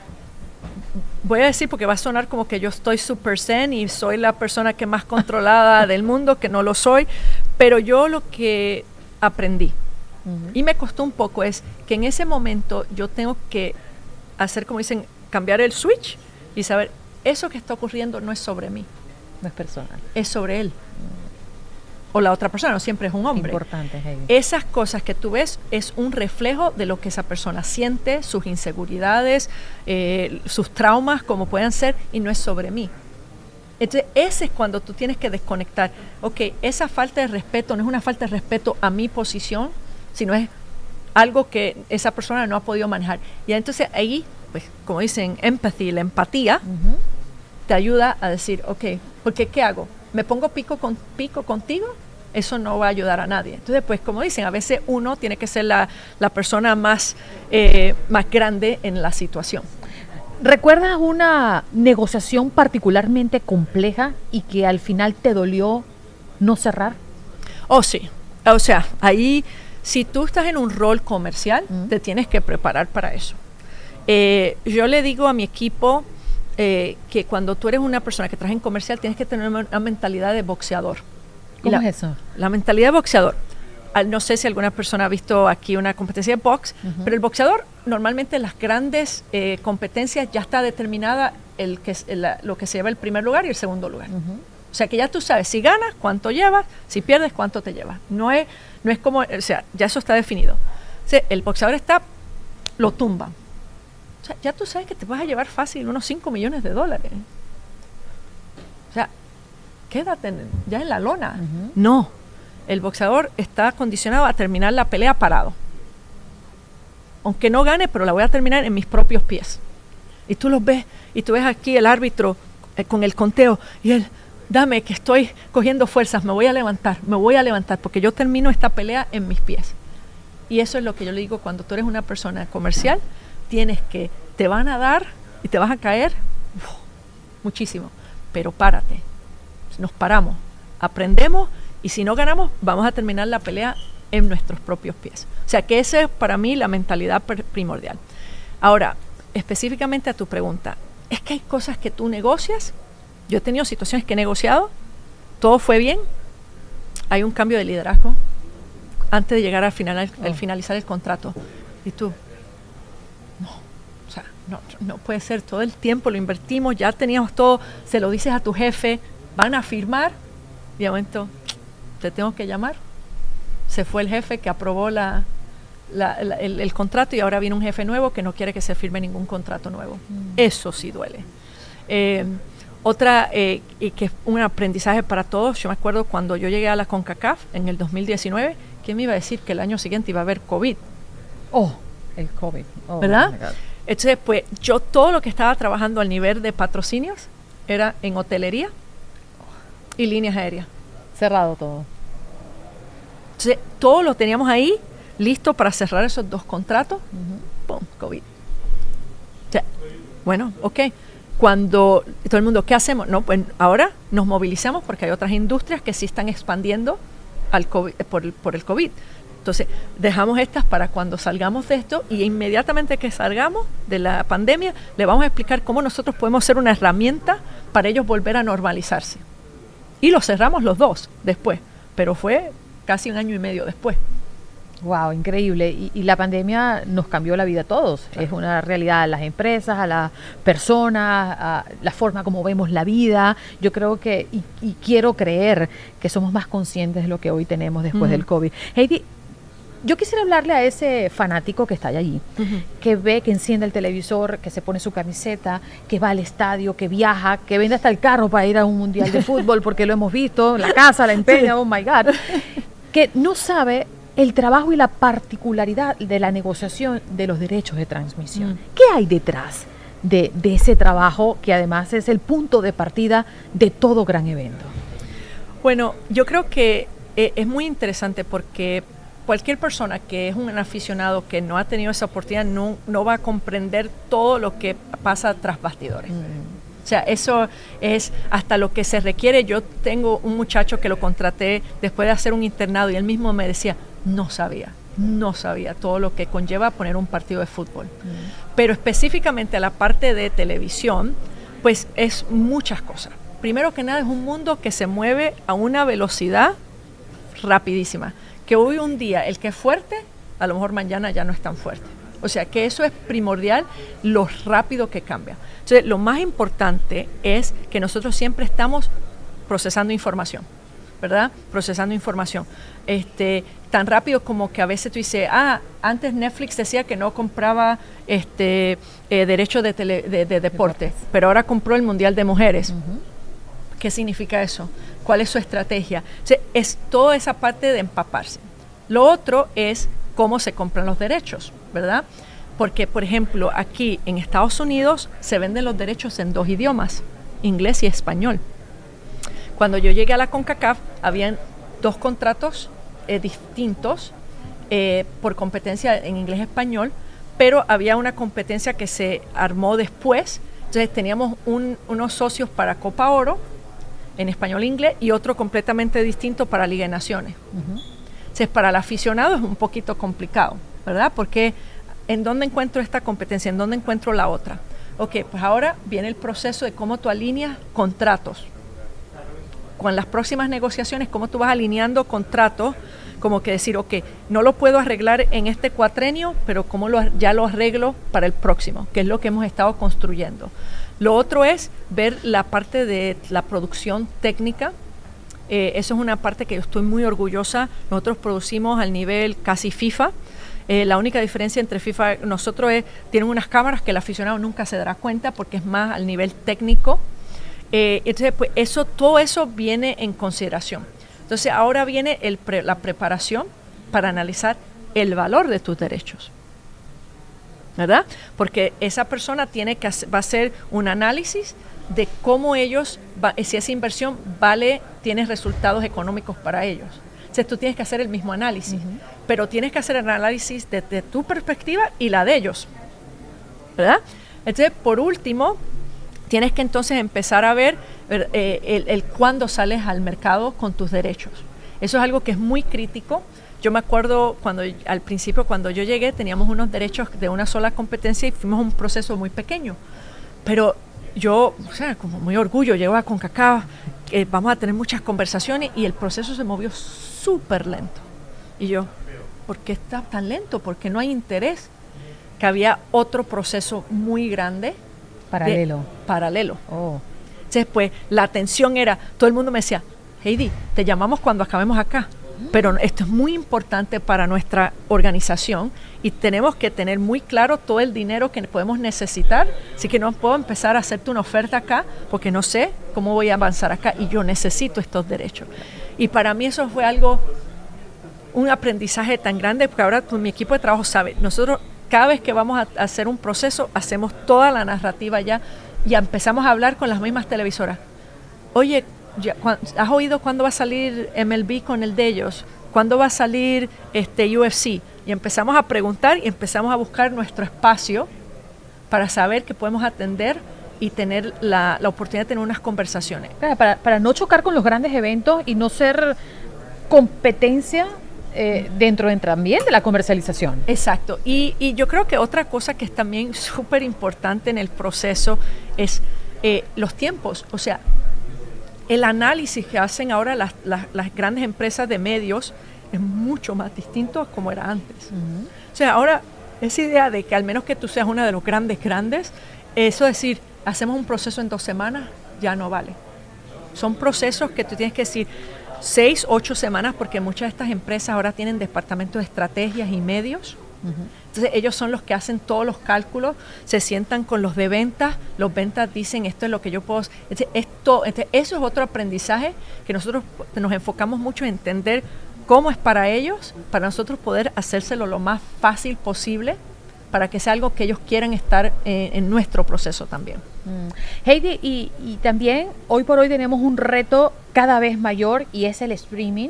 voy a decir porque va a sonar como que yo estoy super zen y soy la persona que más controlada del mundo, que no lo soy, pero yo lo que aprendí y me costó un poco es que en ese momento yo tengo que hacer, como dicen, cambiar el switch y saber, eso que está ocurriendo no es sobre mí. No es personal. Es sobre él. O la otra persona, no siempre es un hombre. Importante, Heidi. Esas cosas que tú ves es un reflejo de lo que esa persona siente, sus inseguridades, sus traumas, como puedan ser, y no es sobre mí. Entonces, ese es cuando tú tienes que desconectar. Ok, esa falta de respeto no es una falta de respeto a mi posición, sino es algo que esa persona no ha podido manejar. Y entonces ahí, pues, como dicen, empathy, la empatía, te ayuda a decir, ok, porque ¿qué hago? ¿Me pongo pico contigo? Eso no va a ayudar a nadie. Entonces, pues, como dicen, a veces uno tiene que ser la persona más grande en la situación. ¿Recuerdas una negociación particularmente compleja y que al final te dolió no cerrar? Oh, sí. O sea, ahí, si tú estás en un rol comercial, te tienes que preparar para eso. Yo le digo a mi equipo que cuando tú eres una persona que trabaja en comercial, tienes que tener una mentalidad de boxeador. ¿Cómo es eso? La mentalidad de boxeador. No sé si alguna persona ha visto aquí una competencia de box, pero el boxeador, normalmente en las grandes competencias ya está determinada lo que se lleva el primer lugar y el segundo lugar. O sea que ya tú sabes, si ganas, cuánto llevas, si pierdes, cuánto te llevas. No es como, o sea, ya eso está definido. O sea, el boxeador lo tumban. O sea, ya tú sabes que te vas a llevar fácil unos $5 millones. O sea, quédate ya en la lona. No, el boxeador está condicionado a terminar la pelea parado. Aunque no gane, pero la voy a terminar en mis propios pies. Y tú los ves, y tú ves aquí el árbitro con el conteo, y él, dame que estoy cogiendo fuerzas, me voy a levantar, porque yo termino esta pelea en mis pies. Y eso es lo que yo le digo cuando tú eres una persona comercial, te van a dar y te vas a caer muchísimo, pero párate, nos paramos, aprendemos y si no ganamos vamos a terminar la pelea en nuestros propios pies. O sea que esa es para mí la mentalidad primordial. Ahora, específicamente a tu pregunta, es que hay cosas que tú negocias, yo he tenido situaciones que he negociado, todo fue bien, hay un cambio de liderazgo antes de llegar al finalizar el contrato y tú no puede ser, todo el tiempo lo invertimos, ya teníamos todo, se lo dices a tu jefe, van a firmar y de momento te tengo que llamar. Se fue el jefe que aprobó el contrato y ahora viene un jefe nuevo que no quiere que se firme ningún contrato nuevo. Eso sí duele. Otra, y que es un aprendizaje para todos, yo me acuerdo cuando yo llegué a la CONCACAF en el 2019, ¿quién me iba a decir que el año siguiente iba a haber COVID? El COVID. ¿Verdad? Entonces, pues yo todo lo que estaba trabajando al nivel de patrocinios era en hotelería y líneas aéreas. Cerrado todo. Entonces, todo lo teníamos ahí, listo para cerrar esos 2 contratos. ¡Pum! COVID. O sea, bueno, ok. Cuando todo el mundo, ¿qué hacemos? No, pues ahora nos movilizamos porque hay otras industrias que sí están expandiendo al COVID, por el COVID. Entonces, dejamos estas para cuando salgamos de esto y inmediatamente que salgamos de la pandemia, le vamos a explicar cómo nosotros podemos ser una herramienta para ellos volver a normalizarse. Y lo cerramos los 2 después, pero fue casi 1 año y medio después. Wow, increíble. Y la pandemia nos cambió la vida a todos. Claro. Es una realidad a las empresas, a las personas, a la forma como vemos la vida. Yo creo que, y quiero creer que somos más conscientes de lo que hoy tenemos después del COVID. Heidi, yo quisiera hablarle a ese fanático que está allí, que ve, que enciende el televisor, que se pone su camiseta, que va al estadio, que viaja, que vende hasta el carro para ir a un mundial de fútbol, porque lo hemos visto, la casa, la empeña, oh my God, que no sabe el trabajo y la particularidad de la negociación de los derechos de transmisión. ¿Qué hay detrás de ese trabajo que además es el punto de partida de todo gran evento? Bueno, yo creo que es muy interesante porque cualquier persona que es un aficionado que no ha tenido esa oportunidad no va a comprender todo lo que pasa tras bastidores. O sea, eso es hasta lo que se requiere. Yo tengo un muchacho que lo contraté después de hacer un internado y él mismo me decía, no sabía todo lo que conlleva poner un partido de fútbol. Pero específicamente a la parte de televisión, pues es muchas cosas. Primero que nada es un mundo que se mueve a una velocidad rapidísima. Que hoy un día el que es fuerte, a lo mejor mañana ya no es tan fuerte. O sea que eso es primordial, lo rápido que cambia. Entonces, lo más importante es que nosotros siempre estamos procesando información, ¿verdad? Procesando información. Tan rápido como que a veces tú dices, antes Netflix decía que no compraba derechos de deporte, pero ahora compró el Mundial de Mujeres. ¿Qué significa eso? ¿Cuál es su estrategia? O sea, es toda esa parte de empaparse. Lo otro es cómo se compran los derechos, ¿verdad? Porque, por ejemplo, aquí en Estados Unidos se venden los derechos en 2 idiomas, inglés y español. Cuando yo llegué a la CONCACAF, habían 2 contratos distintos por competencia en inglés y español, pero había una competencia que se armó después. Entonces teníamos unos socios para Copa Oro, en español e inglés, y otro completamente distinto para Liga de Naciones. Entonces, para el aficionado es un poquito complicado, ¿verdad? Porque ¿en dónde encuentro esta competencia? ¿En dónde encuentro la otra? Ok, pues ahora viene el proceso de cómo tú alineas contratos. Con las próximas negociaciones, cómo tú vas alineando contratos, como que decir, ok, no lo puedo arreglar en este cuatrenio, pero cómo ya lo arreglo para el próximo, que es lo que hemos estado construyendo. Lo otro es ver la parte de la producción técnica. Eso es una parte que yo estoy muy orgullosa. Nosotros producimos al nivel casi FIFA. La única diferencia entre FIFA y nosotros tienen unas cámaras que el aficionado nunca se dará cuenta porque es más al nivel técnico. Entonces, pues todo eso viene en consideración. Entonces, ahora viene la preparación para analizar el valor de tus derechos, ¿verdad? Porque esa persona va a hacer un análisis de cómo si esa inversión tiene resultados económicos para ellos. Entonces, tú tienes que hacer el mismo análisis, pero tienes que hacer el análisis desde tu perspectiva y la de ellos, ¿verdad? Entonces, por último, tienes que entonces empezar a ver el cuándo sales al mercado con tus derechos. Eso es algo que es muy crítico. Yo me acuerdo al principio cuando yo llegué teníamos unos derechos de una sola competencia y fuimos un proceso muy pequeño. Pero yo, como muy orgullo, llego a CONCACAF, vamos a tener muchas conversaciones y el proceso se movió súper lento. Y yo, ¿por qué está tan lento? ¿Por qué no hay interés? Que había otro proceso muy grande. Paralelo. Oh. Entonces, pues, la atención era, todo el mundo me decía, Heidi, te llamamos cuando acabemos acá, pero esto es muy importante para nuestra organización y tenemos que tener muy claro todo el dinero que podemos necesitar, así que no puedo empezar a hacerte una oferta acá porque no sé cómo voy a avanzar acá y yo necesito estos derechos. Y para mí eso fue un aprendizaje tan grande, porque ahora mi equipo de trabajo sabe, nosotros cada vez que vamos a hacer un proceso, hacemos toda la narrativa ya empezamos a hablar con las mismas televisoras. Oye, ¿has oído cuándo va a salir MLB con el de ellos? ¿cuándo va a salir UFC? Y empezamos a preguntar y empezamos a buscar nuestro espacio para saber que podemos atender y tener la oportunidad de tener unas conversaciones. Claro, para no chocar con los grandes eventos y no ser competencia dentro también de la comercialización. Exacto. Y yo creo que otra cosa que es también súper importante en el proceso es los tiempos. O sea, el análisis que hacen ahora las grandes empresas de medios es mucho más distinto a como era antes. Uh-huh. O sea, ahora esa idea de que al menos que tú seas una de los grandes, eso es decir, hacemos un proceso en 2 semanas, ya no vale. Son procesos que tú tienes que decir 6, 8 semanas, porque muchas de estas empresas ahora tienen departamentos de estrategias y medios. Uh-huh. Entonces ellos son los que hacen todos los cálculos, se sientan con los de ventas, los ventas dicen esto es lo que yo puedo, eso es otro aprendizaje que nosotros nos enfocamos mucho en entender cómo es para ellos, para nosotros poder hacérselo lo más fácil posible, para que sea algo que ellos quieran estar en nuestro proceso también. Heidi, y también hoy por hoy tenemos un reto cada vez mayor y es el streaming.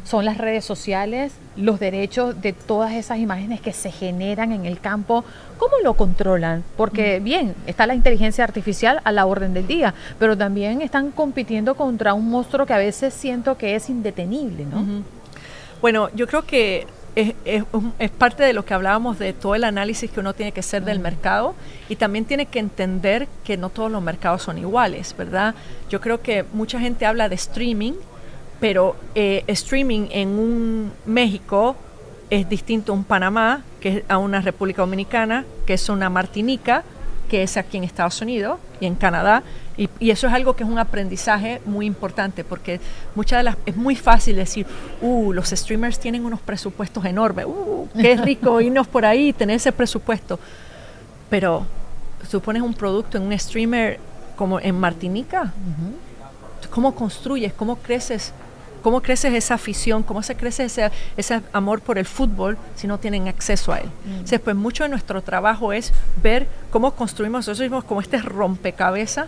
Son las redes sociales, los derechos de todas esas imágenes que se generan en el campo. ¿Cómo lo controlan? Porque bien, está la inteligencia artificial a la orden del día, pero también están compitiendo contra un monstruo que a veces siento que es indetenible, ¿no? Uh-huh. Bueno, yo creo que es parte de lo que hablábamos de todo el análisis que uno tiene que hacer del mercado, y también tiene que entender que no todos los mercados son iguales, ¿verdad? Yo creo que mucha gente habla de streaming, pero streaming en un México es distinto a un Panamá, que es a una República Dominicana, que es una Martinica, que es aquí en Estados Unidos y en Canadá, y eso es algo que es un aprendizaje muy importante, porque es muy fácil decir, los streamers tienen unos presupuestos enormes, qué rico irnos por ahí y tener ese presupuesto, pero tú pones un producto en un streamer como en Martinica, uh-huh. ¿Cómo construyes? ¿Cómo creces esa afición? ¿Cómo se crece ese amor por el fútbol si no tienen acceso a él? Entonces, pues mucho de nuestro trabajo es ver cómo construimos nosotros mismos como este rompecabezas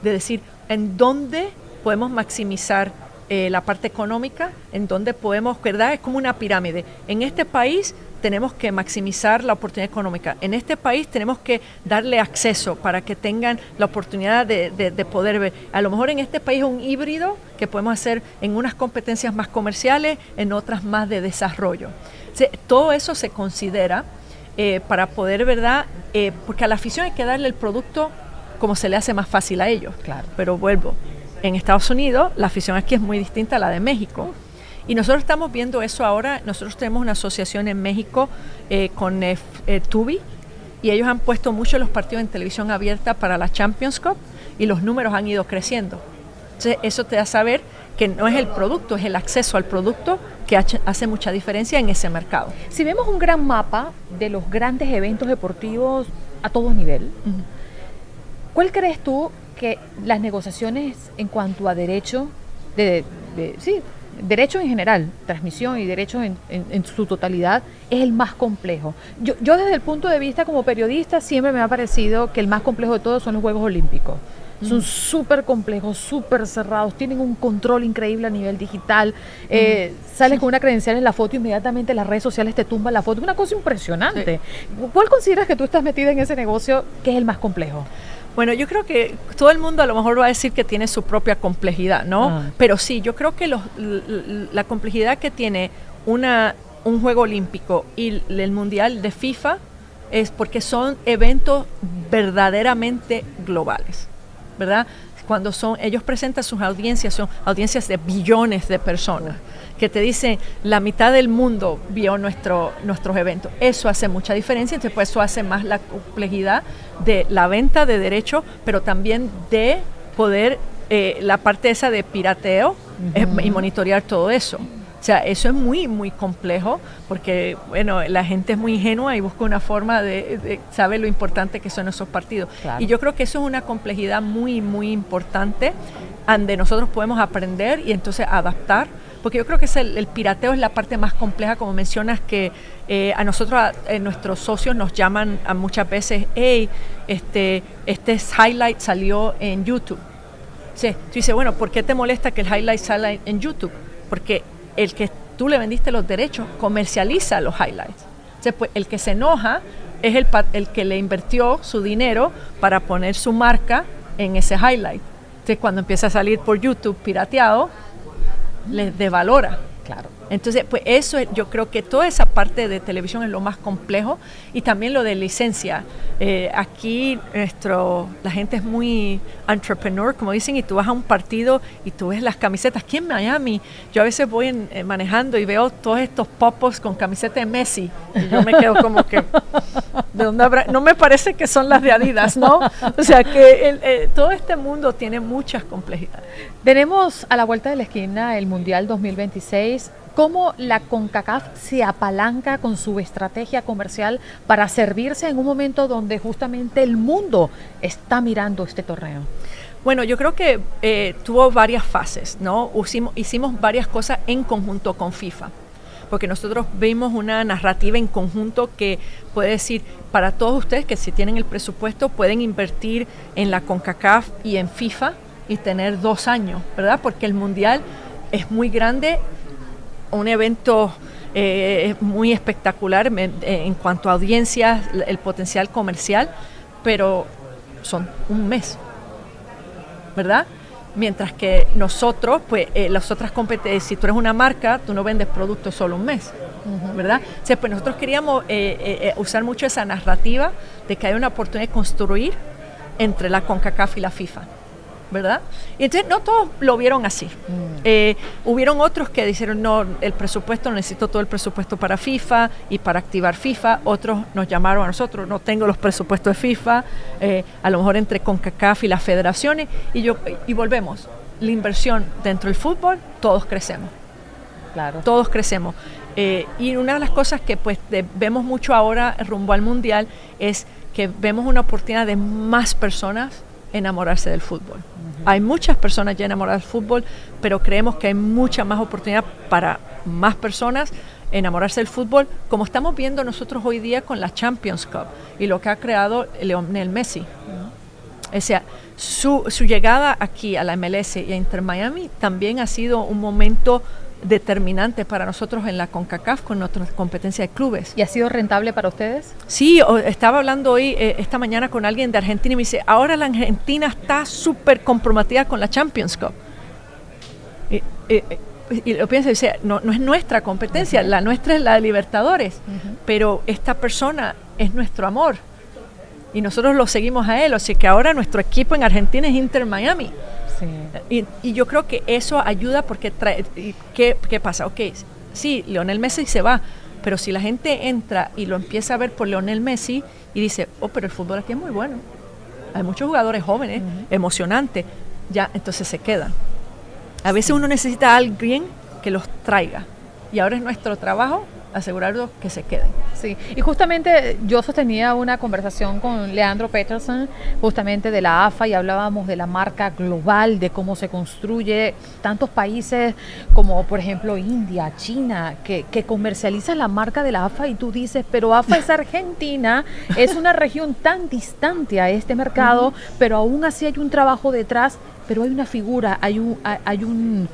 de decir en dónde podemos maximizar la parte económica, en dónde podemos, ¿verdad? Es como una pirámide. En este país tenemos que maximizar la oportunidad económica. En este país tenemos que darle acceso para que tengan la oportunidad de poder ver. A lo mejor en este país es un híbrido que podemos hacer en unas competencias más comerciales, en otras más de desarrollo. O sea, todo eso se considera para poder, ¿verdad? Porque a la afición hay que darle el producto como se le hace más fácil a ellos. Claro. Pero vuelvo, en Estados Unidos la afición aquí es muy distinta a la de México. Y nosotros estamos viendo eso ahora. Nosotros tenemos una asociación en México con Tubi, y ellos han puesto mucho los partidos en televisión abierta para la Champions Cup, y los números han ido creciendo. Entonces eso te da a saber que no es el producto, es el acceso al producto que hace mucha diferencia en ese mercado. Si vemos un gran mapa de los grandes eventos deportivos a todo nivel, uh-huh. ¿Cuál crees tú que las negociaciones en cuanto a derecho, derecho en general, transmisión y derecho en su totalidad, es el más complejo? Yo desde el punto de vista como periodista siempre me ha parecido que el más complejo de todos son los Juegos Olímpicos. Son súper complejos, súper cerrados, tienen un control increíble a nivel digital. Sales con una credencial en la foto, inmediatamente las redes sociales te tumban la foto. Una cosa impresionante. Sí. ¿Cuál consideras que tú estás metida en ese negocio que es el más complejo? Bueno, yo creo que todo el mundo a lo mejor va a decir que tiene su propia complejidad, ¿no? Pero sí, yo creo que la complejidad que tiene un Juego Olímpico y el Mundial de FIFA es porque son eventos verdaderamente globales, ¿verdad? Cuando ellos presentan sus audiencias, son audiencias de billones de personas, que te dicen, la mitad del mundo vio nuestros eventos. Eso hace mucha diferencia, entonces pues eso hace más la complejidad de la venta de derechos, pero también de poder, la parte esa de pirateo, uh-huh. Y monitorear todo eso. O sea, eso es muy, muy complejo, porque, bueno, la gente es muy ingenua y busca una forma de saber lo importante que son esos partidos. Claro. Y yo creo que eso es una complejidad muy, muy importante, donde nosotros podemos aprender y entonces adaptar, porque yo creo que el pirateo es la parte más compleja, como mencionas, que a nosotros, nuestros socios nos llaman muchas veces, hey, este highlight salió en YouTube. Sí, tú dices, bueno, ¿por qué te molesta que el highlight salga en YouTube? Porque el que tú le vendiste los derechos, comercializa los highlights. Entonces, pues, el que se enoja es el que le invirtió su dinero para poner su marca en ese highlight. Entonces, cuando empieza a salir por YouTube pirateado, les devalora. Claro. Entonces, pues eso, yo creo que toda esa parte de televisión es lo más complejo, y también lo de licencia. Aquí la gente es muy entrepreneur, como dicen, y tú vas a un partido y tú ves las camisetas. Aquí en Miami, yo a veces voy manejando y veo todos estos pop-ups con camiseta de Messi, y yo me quedo como que, ¿de dónde habrá? No me parece que son las de Adidas, ¿no? O sea que todo este mundo tiene muchas complejidades. Tenemos a la vuelta de la esquina el Mundial 2026. ¿Cómo la CONCACAF se apalanca con su estrategia comercial para servirse en un momento donde justamente el mundo está mirando este torneo? Bueno, yo creo que tuvo varias fases, ¿no? Hicimos varias cosas en conjunto con FIFA, porque nosotros vimos una narrativa en conjunto que puede decir, para todos ustedes que si tienen el presupuesto pueden invertir en la CONCACAF y en FIFA y tener 2 años, ¿verdad? Porque el Mundial es muy grande, un evento muy espectacular en cuanto a audiencias, el potencial comercial, pero son un mes, ¿verdad? Mientras que nosotros, pues las otras competencias, si tú eres una marca, tú no vendes productos solo un mes, ¿verdad? O sea, pues nosotros queríamos usar mucho esa narrativa de que hay una oportunidad de construir entre la CONCACAF y la FIFA, ¿verdad? Y entonces no todos lo vieron así. Hubieron otros que dijeron, no, el presupuesto, necesito todo el presupuesto para FIFA y para activar FIFA. Otros nos llamaron a nosotros, no tengo los presupuestos de FIFA, a lo mejor entre CONCACAF y las federaciones, y volvemos. La inversión dentro del fútbol, todos crecemos. Claro. Todos crecemos. Y una de las cosas que pues vemos mucho ahora rumbo al Mundial es que vemos una oportunidad de más personas enamorarse del fútbol. Hay muchas personas ya enamoradas del fútbol, pero creemos que hay mucha más oportunidad para más personas enamorarse del fútbol, como estamos viendo nosotros hoy día con la Champions Cup y lo que ha creado Lionel Messi. O sea, su llegada aquí a la MLS y a Inter Miami también ha sido un momento determinante para nosotros en la CONCACAF con nuestra competencia de clubes. ¿Y ha sido rentable para ustedes? Sí, estaba hablando hoy, esta mañana, con alguien de Argentina y me dice, ahora la Argentina está súper comprometida con la Champions Cup. Y lo pienso y dice, no es nuestra competencia, la nuestra es la de Libertadores, pero esta persona es nuestro amor y nosotros lo seguimos a él, o sea que ahora nuestro equipo en Argentina es Inter Miami. Sí. Y yo creo que eso ayuda porque ¿qué pasa? Ok, sí, Lionel Messi se va, pero si la gente entra y lo empieza a ver por Lionel Messi y dice, pero el fútbol aquí es muy bueno, hay muchos jugadores jóvenes, emocionantes, ya entonces se quedan. A veces uno necesita a alguien que los traiga y ahora es nuestro trabajo asegurarlos que se queden. Sí, y justamente yo sostenía una conversación con Leandro Peterson justamente de la AFA y hablábamos de la marca global, de cómo se construye tantos países como por ejemplo India, China, que comercializan la marca de la AFA y tú dices, pero AFA es Argentina, es una región tan distante a este mercado, pero aún así hay un trabajo detrás, pero hay una figura, hay un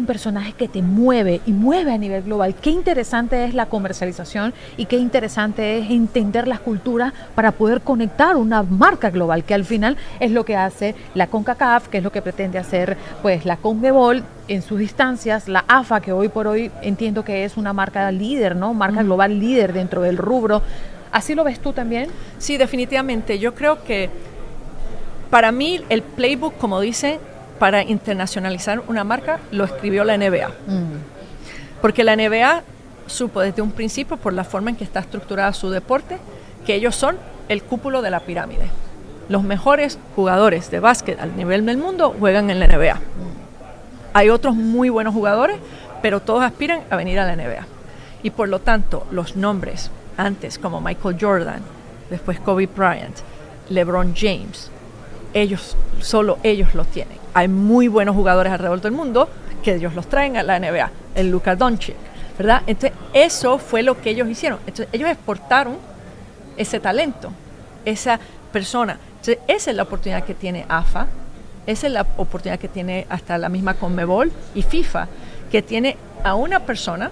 personaje que te mueve y mueve a nivel global. Qué interesante es la comercialización y qué interesante es entender las culturas para poder conectar una marca global, que al final es lo que hace la CONCACAF, que es lo que pretende hacer pues la CONMEBOL en sus distancias, la AFA, que hoy por hoy entiendo que es una marca líder, ¿no? Marca global líder dentro del rubro. ¿Así lo ves tú también? Sí, definitivamente. Yo creo que para mí el playbook, como dice, para internacionalizar una marca, lo escribió la NBA. Porque la NBA supo desde un principio, por la forma en que está estructurada su deporte, que ellos son el cúpulo de la pirámide. Los mejores jugadores de básquet al nivel del mundo juegan en la NBA. Hay otros muy buenos jugadores, pero todos aspiran a venir a la NBA. Y por lo tanto, los nombres antes, como Michael Jordan, después Kobe Bryant, LeBron James, solo ellos los tienen. Hay muy buenos jugadores alrededor del mundo que ellos los traen a la NBA, el Luka Doncic, ¿verdad? Entonces, eso fue lo que ellos hicieron. Entonces, ellos exportaron ese talento, esa persona. Entonces, esa es la oportunidad que tiene AFA, esa es la oportunidad que tiene hasta la misma CONMEBOL y FIFA, que tiene a una persona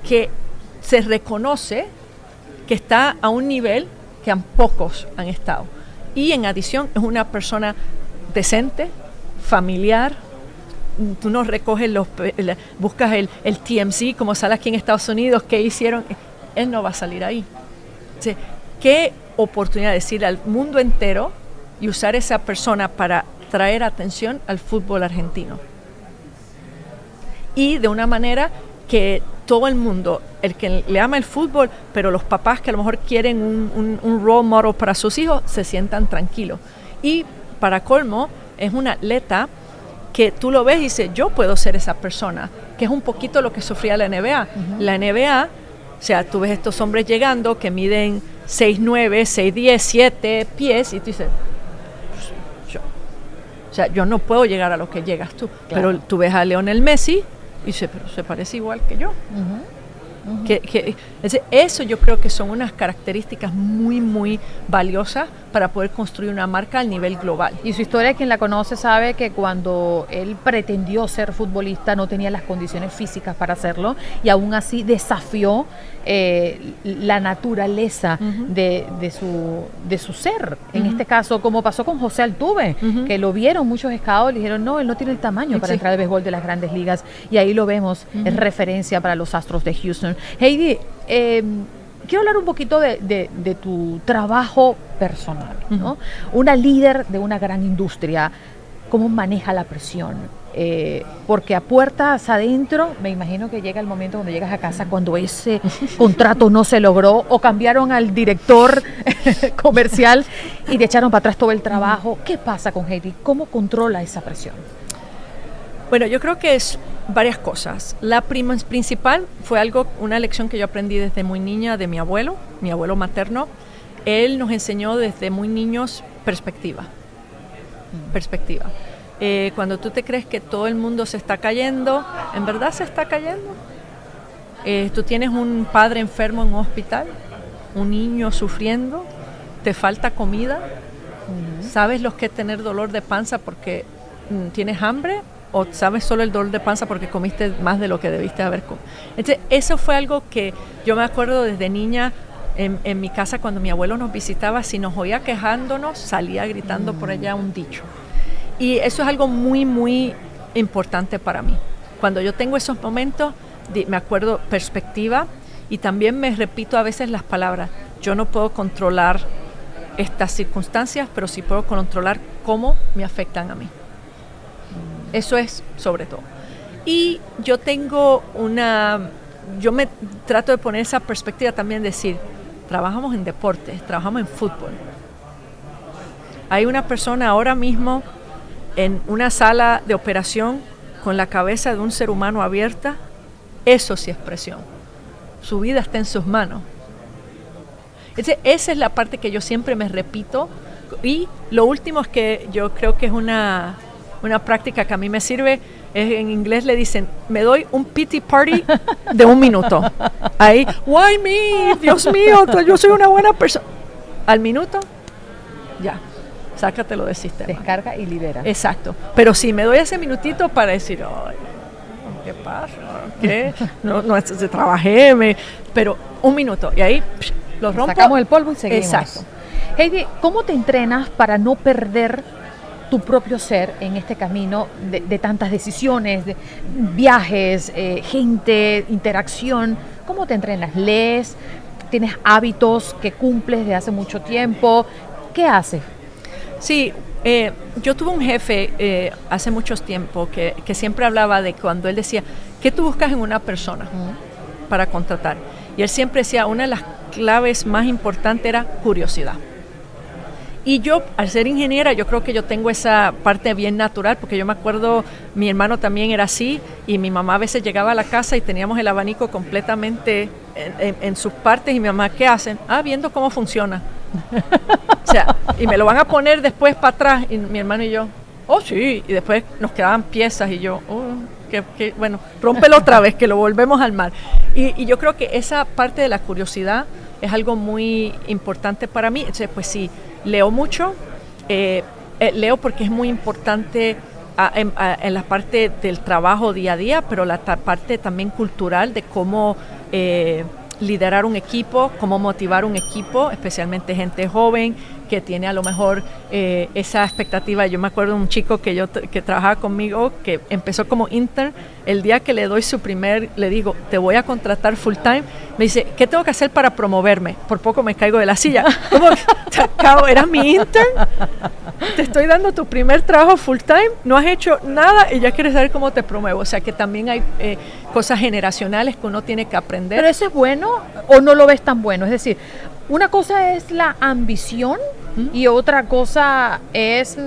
que se reconoce que está a un nivel que pocos han estado. Y en adición es una persona decente, familiar. Tú no recoges buscas el TMZ como sale aquí en Estados Unidos, ¿qué hicieron? Él no va a salir ahí. O sea, qué oportunidad de decir al mundo entero y usar esa persona para traer atención al fútbol argentino. Y de una manera que todo el mundo, el que le ama el fútbol, pero los papás que a lo mejor quieren un role model para sus hijos, se sientan tranquilos. Y para colmo, es un atleta que tú lo ves y dices, yo puedo ser esa persona, que es un poquito lo que sufría la NBA. Uh-huh. La NBA, o sea, tú ves estos hombres llegando que miden 6'9", 6'10", 7 pies, y tú dices, yo no puedo llegar a lo que llegas tú. Claro. Pero tú ves a Lionel Messi y dices, pero se parece igual que yo. Uh-huh. Uh-huh. Eso yo creo que son unas características muy, muy valiosas para poder construir una marca al nivel global. Y su historia, quien la conoce sabe que cuando él pretendió ser futbolista no tenía las condiciones físicas para hacerlo, y aún así desafió la naturaleza uh-huh. de su ser. Uh-huh. En este caso, como pasó con José Altuve, uh-huh. que lo vieron muchos scouts y dijeron, no, él no tiene el tamaño para entrar al béisbol de las grandes ligas, y ahí lo vemos, uh-huh. es referencia para los Astros de Houston. Heidi, quiero hablar un poquito de tu trabajo personal, ¿no? Uh-huh. Una líder de una gran industria, ¿cómo maneja la presión? Porque a puertas adentro, me imagino que llega el momento cuando llegas a casa, cuando ese contrato no se logró, o cambiaron al director comercial y te echaron para atrás todo el trabajo. ¿Qué pasa con Heidi? ¿Cómo controla esa presión? Bueno, yo creo que es varias cosas. La principal fue una lección que yo aprendí desde muy niña de mi abuelo materno. Él nos enseñó desde muy niños perspectiva. Cuando tú te crees que todo el mundo se está cayendo, ¿en verdad se está cayendo? Tú tienes un padre enfermo en un hospital, un niño sufriendo, te falta comida, ¿sabes lo que es tener dolor de panza porque tienes hambre? ¿O sabes solo el dolor de panza porque comiste más de lo que debiste haber comido? Entonces, eso fue algo que yo me acuerdo desde niña en mi casa cuando mi abuelo nos visitaba. Si nos oía quejándonos, salía gritando por allá un dicho. Y eso es algo muy, muy importante para mí. Cuando yo tengo esos momentos, me acuerdo perspectiva, y también me repito a veces las palabras. Yo no puedo controlar estas circunstancias, pero sí puedo controlar cómo me afectan a mí. Eso es sobre todo. Y yo me trato de poner esa perspectiva también, decir, trabajamos en deportes, trabajamos en fútbol. Hay una persona ahora mismo en una sala de operación con la cabeza de un ser humano abierta. Eso sí es presión. Su vida está en sus manos. Esa es la parte que yo siempre me repito. Y lo último es que yo creo que es una práctica que a mí me sirve, en inglés le dicen, me doy un pity party de 1 minuto. Ahí, why me? Dios mío, yo soy una buena persona. Al minuto, ya, sácatelo del sistema. Descarga y libera. Exacto. Pero sí, me doy ese minutito para decir, ay, ¿qué pasa? ¿Qué? No trabajé, pero 1 minuto. Y ahí, lo rompo. Sacamos el polvo y seguimos. Exacto. Heidi, ¿cómo te entrenas para no perder tu propio ser en este camino de tantas decisiones, de viajes, gente, interacción? ¿Cómo te entrenas? ¿Lees? ¿Tienes hábitos que cumples de hace mucho tiempo? ¿Qué haces? Sí, yo tuve un jefe hace mucho tiempo que siempre hablaba de cuando él decía, ¿qué tú buscas en una persona para contratar? Y él siempre decía, una de las claves más importantes era curiosidad. Y yo, al ser ingeniera, yo creo que yo tengo esa parte bien natural, porque yo me acuerdo, mi hermano también era así, y mi mamá a veces llegaba a la casa y teníamos el abanico completamente en sus partes, y mi mamá, ¿qué hacen? Viendo cómo funciona. O sea, y me lo van a poner después para atrás, y mi hermano y yo, oh sí, y después nos quedaban piezas, y yo, bueno, rómpelo otra vez, que lo volvemos al mar. Y yo creo que esa parte de la curiosidad es algo muy importante para mí. Entonces, pues sí, leo mucho, leo porque es muy importante en la parte del trabajo día a día, pero la parte también cultural de cómo liderar un equipo, cómo motivar un equipo, especialmente gente joven que tiene a lo mejor esa expectativa. Yo me acuerdo de un chico que trabajaba conmigo, que empezó como intern. El día que le doy le digo, te voy a contratar full time, me dice, ¿qué tengo que hacer para promoverme? Por poco me caigo de la silla. ¿Cómo? ¿Eras mi intern? Te estoy dando tu primer trabajo full time, no has hecho nada y ya quieres saber cómo te promuevo. O sea que también hay cosas generacionales que uno tiene que aprender. ¿Pero eso es bueno o no lo ves tan bueno? Es decir, una cosa es la ambición y otra cosa es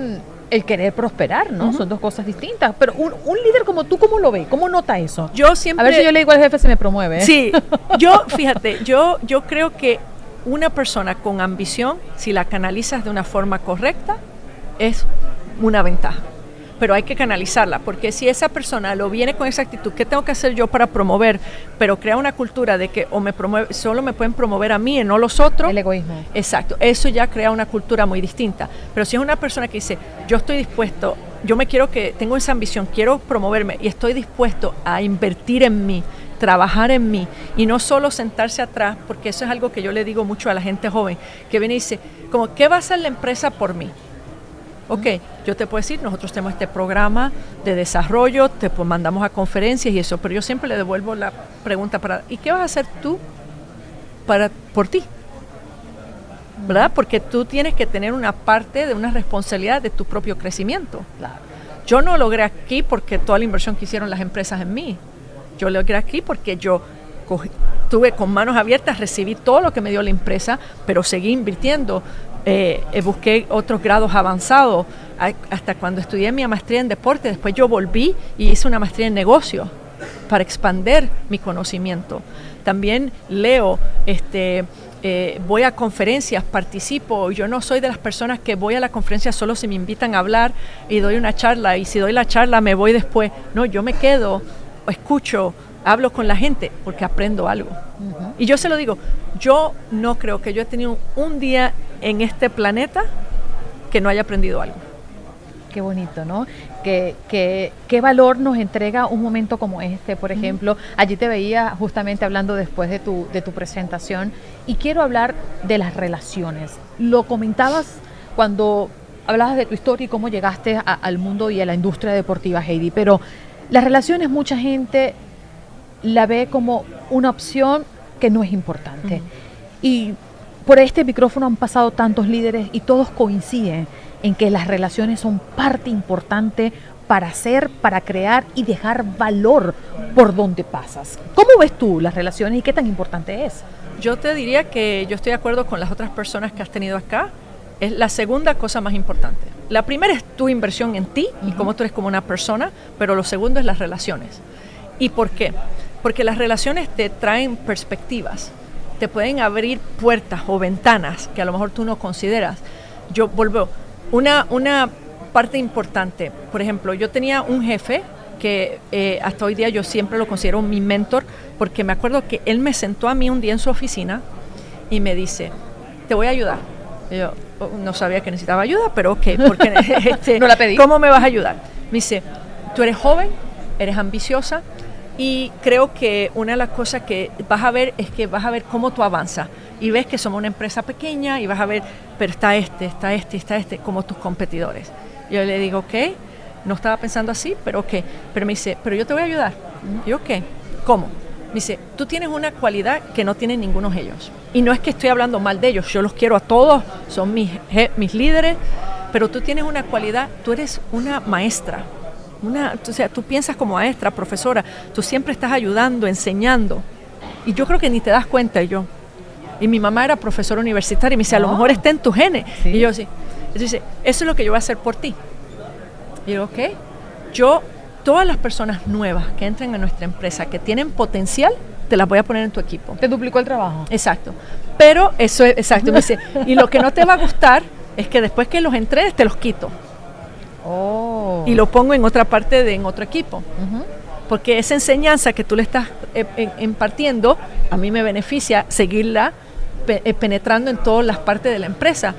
el querer prosperar, ¿no? Son dos cosas distintas. Pero un líder como tú, ¿cómo lo ve? ¿Cómo nota eso? Yo siempre... A ver si yo le digo al jefe, se me promueve. Sí, fíjate, yo creo que una persona con ambición, si la canalizas de una forma correcta, es una ventaja. Pero hay que canalizarla, porque si esa persona lo viene con esa actitud, ¿qué tengo que hacer yo para promover? Pero crea una cultura de que solo me pueden promover a mí y no los otros. El egoísmo. Exacto, eso ya crea una cultura muy distinta. Pero si es una persona que dice, yo estoy dispuesto, tengo esa ambición, quiero promoverme y estoy dispuesto a invertir en mí, trabajar en mí y no solo sentarse atrás, porque eso es algo que yo le digo mucho a la gente joven, que viene y dice, como, ¿qué va a hacer la empresa por mí? Ok, yo te puedo decir, nosotros tenemos este programa de desarrollo, te mandamos a conferencias y eso, pero yo siempre le devuelvo la pregunta ¿y qué vas a hacer tú por ti? ¿Verdad? Porque tú tienes que tener una parte de una responsabilidad de tu propio crecimiento. Claro. Yo no logré aquí porque toda la inversión que hicieron las empresas en mí. Yo logré aquí porque yo tuve con manos abiertas, recibí todo lo que me dio la empresa, pero seguí invirtiendo. Busqué otros grados avanzados hasta cuando estudié mi maestría en deporte. Después yo volví y hice una maestría en negocios para expandir mi conocimiento. También leo, voy a conferencias, participo. Yo no soy de las personas que voy a la conferencia solo si me invitan a hablar y doy una charla, y si doy la charla me voy después. No, yo me quedo, escucho, hablo con la gente porque aprendo algo. Y yo se lo digo, yo no creo que yo he tenido un día en planeta que no haya aprendido algo. Qué bonito, ¿no? ¿Qué valor nos entrega un momento como este? Por ejemplo, allí te veía justamente hablando después de tu presentación, y quiero hablar de las relaciones. Lo comentabas cuando hablabas de tu historia y cómo llegaste al mundo y a la industria deportiva, Heidi, pero las relaciones mucha gente la ve como una opción que no es importante. Y por este micrófono han pasado tantos líderes y todos coinciden en que las relaciones son parte importante para hacer, para crear y dejar valor por donde pasas. ¿Cómo ves tú las relaciones y qué tan importante es? Yo te diría que yo estoy de acuerdo con las otras personas que has tenido acá. Es la segunda cosa más importante. La primera es tu inversión en ti y cómo tú eres como una persona, pero lo segundo es las relaciones. ¿Y por qué? Porque las relaciones te traen perspectivas, te pueden abrir puertas o ventanas que a lo mejor tú no consideras. Yo vuelvo, una parte importante, por ejemplo, yo tenía un jefe que hasta hoy día yo siempre lo considero mi mentor, porque me acuerdo que él me sentó a mí un día en su oficina y me dice, te voy a ayudar. Y yo no sabía que necesitaba ayuda, pero ok, porque no la pedí. ¿Cómo me vas a ayudar? Me dice, tú eres joven, eres ambiciosa, y creo que una de las cosas que vas a ver es que vas a ver cómo tú avanzas y ves que somos una empresa pequeña y vas a ver, pero está este como tus competidores. Yo le digo, ok, no estaba pensando así, pero ok. Pero me dice, pero yo te voy a ayudar. Y yo, ok, ¿cómo? Me dice, tú tienes una cualidad que no tienen ninguno de ellos. Y no es que estoy hablando mal de ellos, yo los quiero a todos, son mis líderes, pero tú tienes una cualidad, tú eres una maestra. O sea, tú piensas como maestra, profesora, tú siempre estás ayudando, enseñando. Y yo creo que ni te das cuenta. Y mi mamá era profesora universitaria y me dice, a lo mejor está en tus genes. Sí. Y yo, sí. Entonces dice, eso es lo que yo voy a hacer por ti. Y yo, ok. Todas las personas nuevas que entran en nuestra empresa, que tienen potencial, te las voy a poner en tu equipo. Te duplicó el trabajo. Exacto. Pero eso es, exacto. Me dice, y lo que no te va a gustar es que después que los entrenes te los quito. Oh. Y lo pongo en otra parte en otro equipo. Porque esa enseñanza que tú le estás impartiendo, a mí me beneficia seguirla penetrando en todas las partes de la empresa.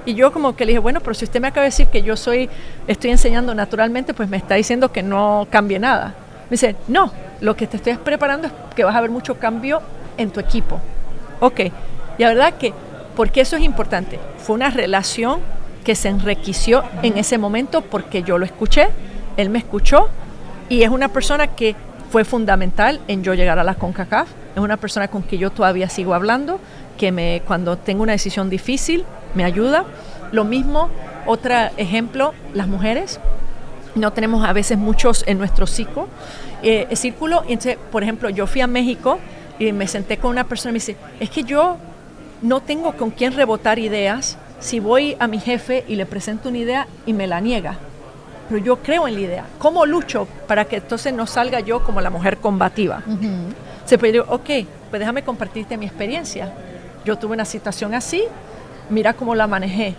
Y yo como que le dije, bueno, pero si usted me acaba de decir que yo estoy enseñando naturalmente, pues me está diciendo que no cambie nada. Me dice, no, lo que te estoy preparando es que vas a ver mucho cambio en tu equipo. Ok, y la verdad que, porque eso es importante, fue una relación que se enriqueció en ese momento porque yo lo escuché, él me escuchó, y es una persona que fue fundamental en yo llegar a la CONCACAF, es una persona con quien yo todavía sigo hablando, que cuando tengo una decisión difícil me ayuda. Lo mismo, otro ejemplo, las mujeres. No tenemos a veces muchos en nuestro círculo. Entonces, por ejemplo, yo fui a México y me senté con una persona y me dice, es que yo no tengo con quién rebotar ideas si voy a mi jefe y le presento una idea y me la niega. Pero yo creo en la idea. ¿Cómo lucho para que entonces no salga yo como la mujer combativa? Se puede decir, ok, pues déjame compartirte mi experiencia. Yo tuve una situación así, mira cómo la manejé,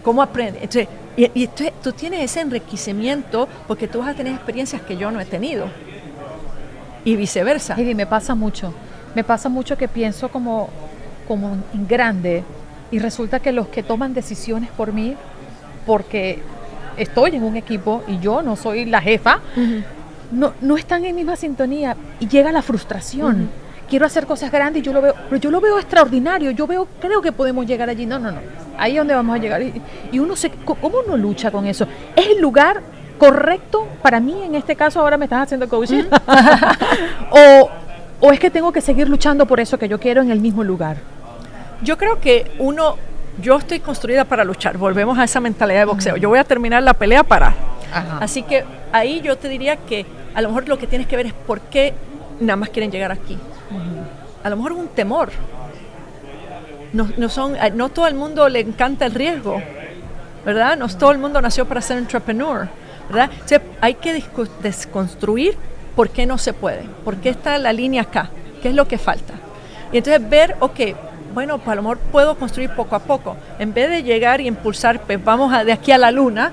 cómo aprende. Entonces, entonces, tú tienes ese enriquecimiento porque tú vas a tener experiencias que yo no he tenido. Y viceversa. Y me pasa mucho que pienso como en grande y resulta que los que toman decisiones por mí, porque estoy en un equipo y yo no soy la jefa, no están en misma sintonía y llega la frustración. Quiero hacer cosas grandes y pero yo lo veo extraordinario, creo que podemos llegar allí. No, ahí es donde vamos a llegar. Y uno ¿cómo uno lucha con eso? ¿Es el lugar correcto para mí en este caso? Ahora me estás haciendo coaching. o es que tengo que seguir luchando por eso que yo quiero en el mismo lugar. Yo creo que yo estoy construida para luchar. Volvemos a esa mentalidad de boxeo. Yo voy a terminar la pelea para. Así que ahí yo te diría que a lo mejor lo que tienes que ver es por qué nada más quieren llegar aquí. A lo mejor es un temor. No todo el mundo le encanta el riesgo, ¿verdad? No todo el mundo nació para ser entrepreneur, ¿verdad? O sea, hay que desconstruir por qué no se puede, por qué está la línea acá, qué es lo que falta. Y entonces ver, ok, bueno, pues a lo mejor puedo construir poco a poco. En vez de llegar y impulsar, pues vamos de aquí a la luna,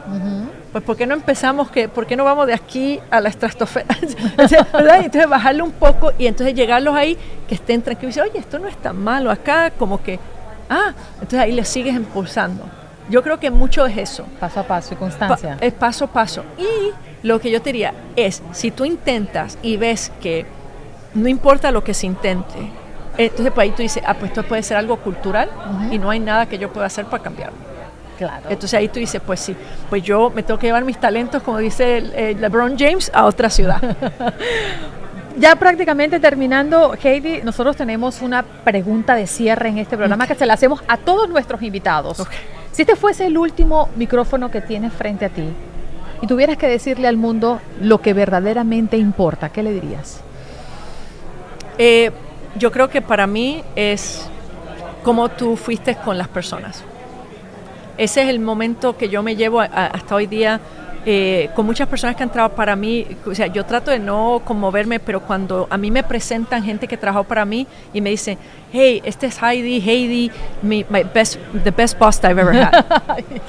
pues ¿por qué no empezamos, por qué no vamos de aquí a la estratosfera? ¿Verdad? Y entonces bajarle un poco y entonces llegarlos ahí, que estén tranquilos y decir, oye, esto no es tan malo acá, como que, entonces ahí les sigues impulsando. Yo creo que mucho es eso. Paso a paso y constancia. Es paso a paso. Y lo que yo te diría es, si tú intentas y ves que no importa lo que se intente, entonces pues ahí tú dices, pues esto puede ser algo cultural y no hay nada que yo pueda hacer para cambiarlo. Claro. Entonces ahí tú dices, pues sí, pues yo me tengo que llevar mis talentos, como dice LeBron James, a otra ciudad. Ya prácticamente terminando, Heidi, nosotros tenemos una pregunta de cierre en este programa que se la hacemos a todos nuestros invitados. Si este fuese el último micrófono que tienes frente a ti y tuvieras que decirle al mundo lo que verdaderamente importa, ¿qué le dirías? Yo creo que para mí es cómo tú fuiste con las personas. Ese es el momento que yo me llevo hasta hoy día con muchas personas que han trabajado para mí. O sea, yo trato de no conmoverme, pero cuando a mí me presentan gente que trabajó para mí y me dicen, hey, este es Heidi, the best boss I've ever had.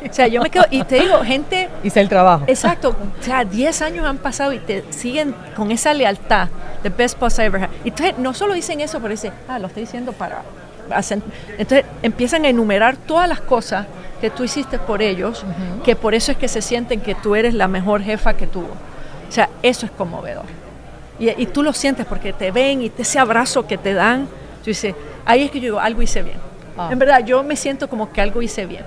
O sea, yo me quedo y te digo, gente... Hice el trabajo. Exacto. O sea, 10 años han pasado y te siguen con esa lealtad, the best boss I ever had. Y entonces no solo dicen eso, pero dicen, lo estoy diciendo para... Entonces empiezan a enumerar todas las cosas que tú hiciste por ellos, que por eso es que se sienten que tú eres la mejor jefa que tuvo. O sea, eso es conmovedor. Y tú lo sientes porque te ven y ese abrazo que te dan, tú dices, ahí es que yo digo, algo hice bien. En verdad, yo me siento como que algo hice bien.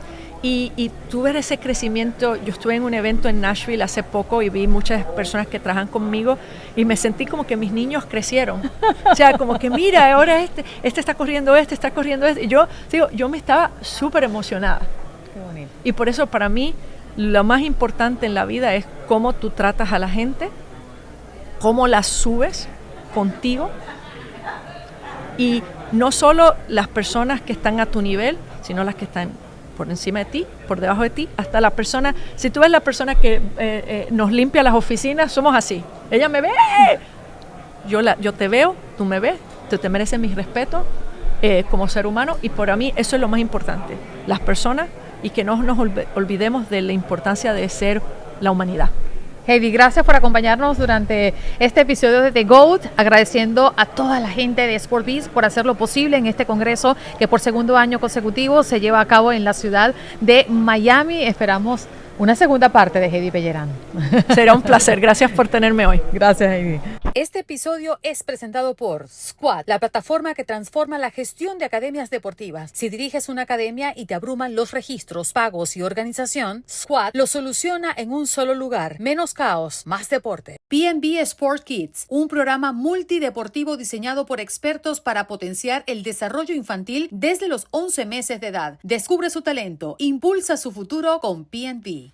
Y tú ver ese crecimiento. Yo estuve en un evento en Nashville hace poco y vi muchas personas que trabajan conmigo y me sentí como que mis niños crecieron. O sea, como que mira, ahora este está corriendo está corriendo este. Y yo me estaba súper emocionada. Qué bonito. Y por eso para mí lo más importante en la vida es cómo tú tratas a la gente, cómo las subes contigo. Y no solo las personas que están a tu nivel, sino las que están por encima de ti, por debajo de ti, hasta la persona. Si tú ves la persona que nos limpia las oficinas, somos así. Ella me ve, yo te veo, tú me ves, tú te mereces mi respeto como ser humano, y para mí eso es lo más importante, las personas, y que no nos olvidemos de la importancia de ser la humanidad. Heidi, gracias por acompañarnos durante este episodio de The GOAT, agradeciendo a toda la gente de SportBiz por hacerlo posible en este congreso que por segundo año consecutivo se lleva a cabo en la ciudad de Miami. Esperamos una segunda parte de Heidi Pellerán. Será un placer, gracias por tenerme hoy. Gracias, Heidi. Este episodio es presentado por Squad, la plataforma que transforma la gestión de academias deportivas. Si diriges una academia y te abruman los registros, pagos y organización, Squad lo soluciona en un solo lugar. Menos caos, más deporte. PNB Sport Kids, un programa multideportivo diseñado por expertos para potenciar el desarrollo infantil desde los 11 meses de edad. Descubre su talento, impulsa su futuro con PNB.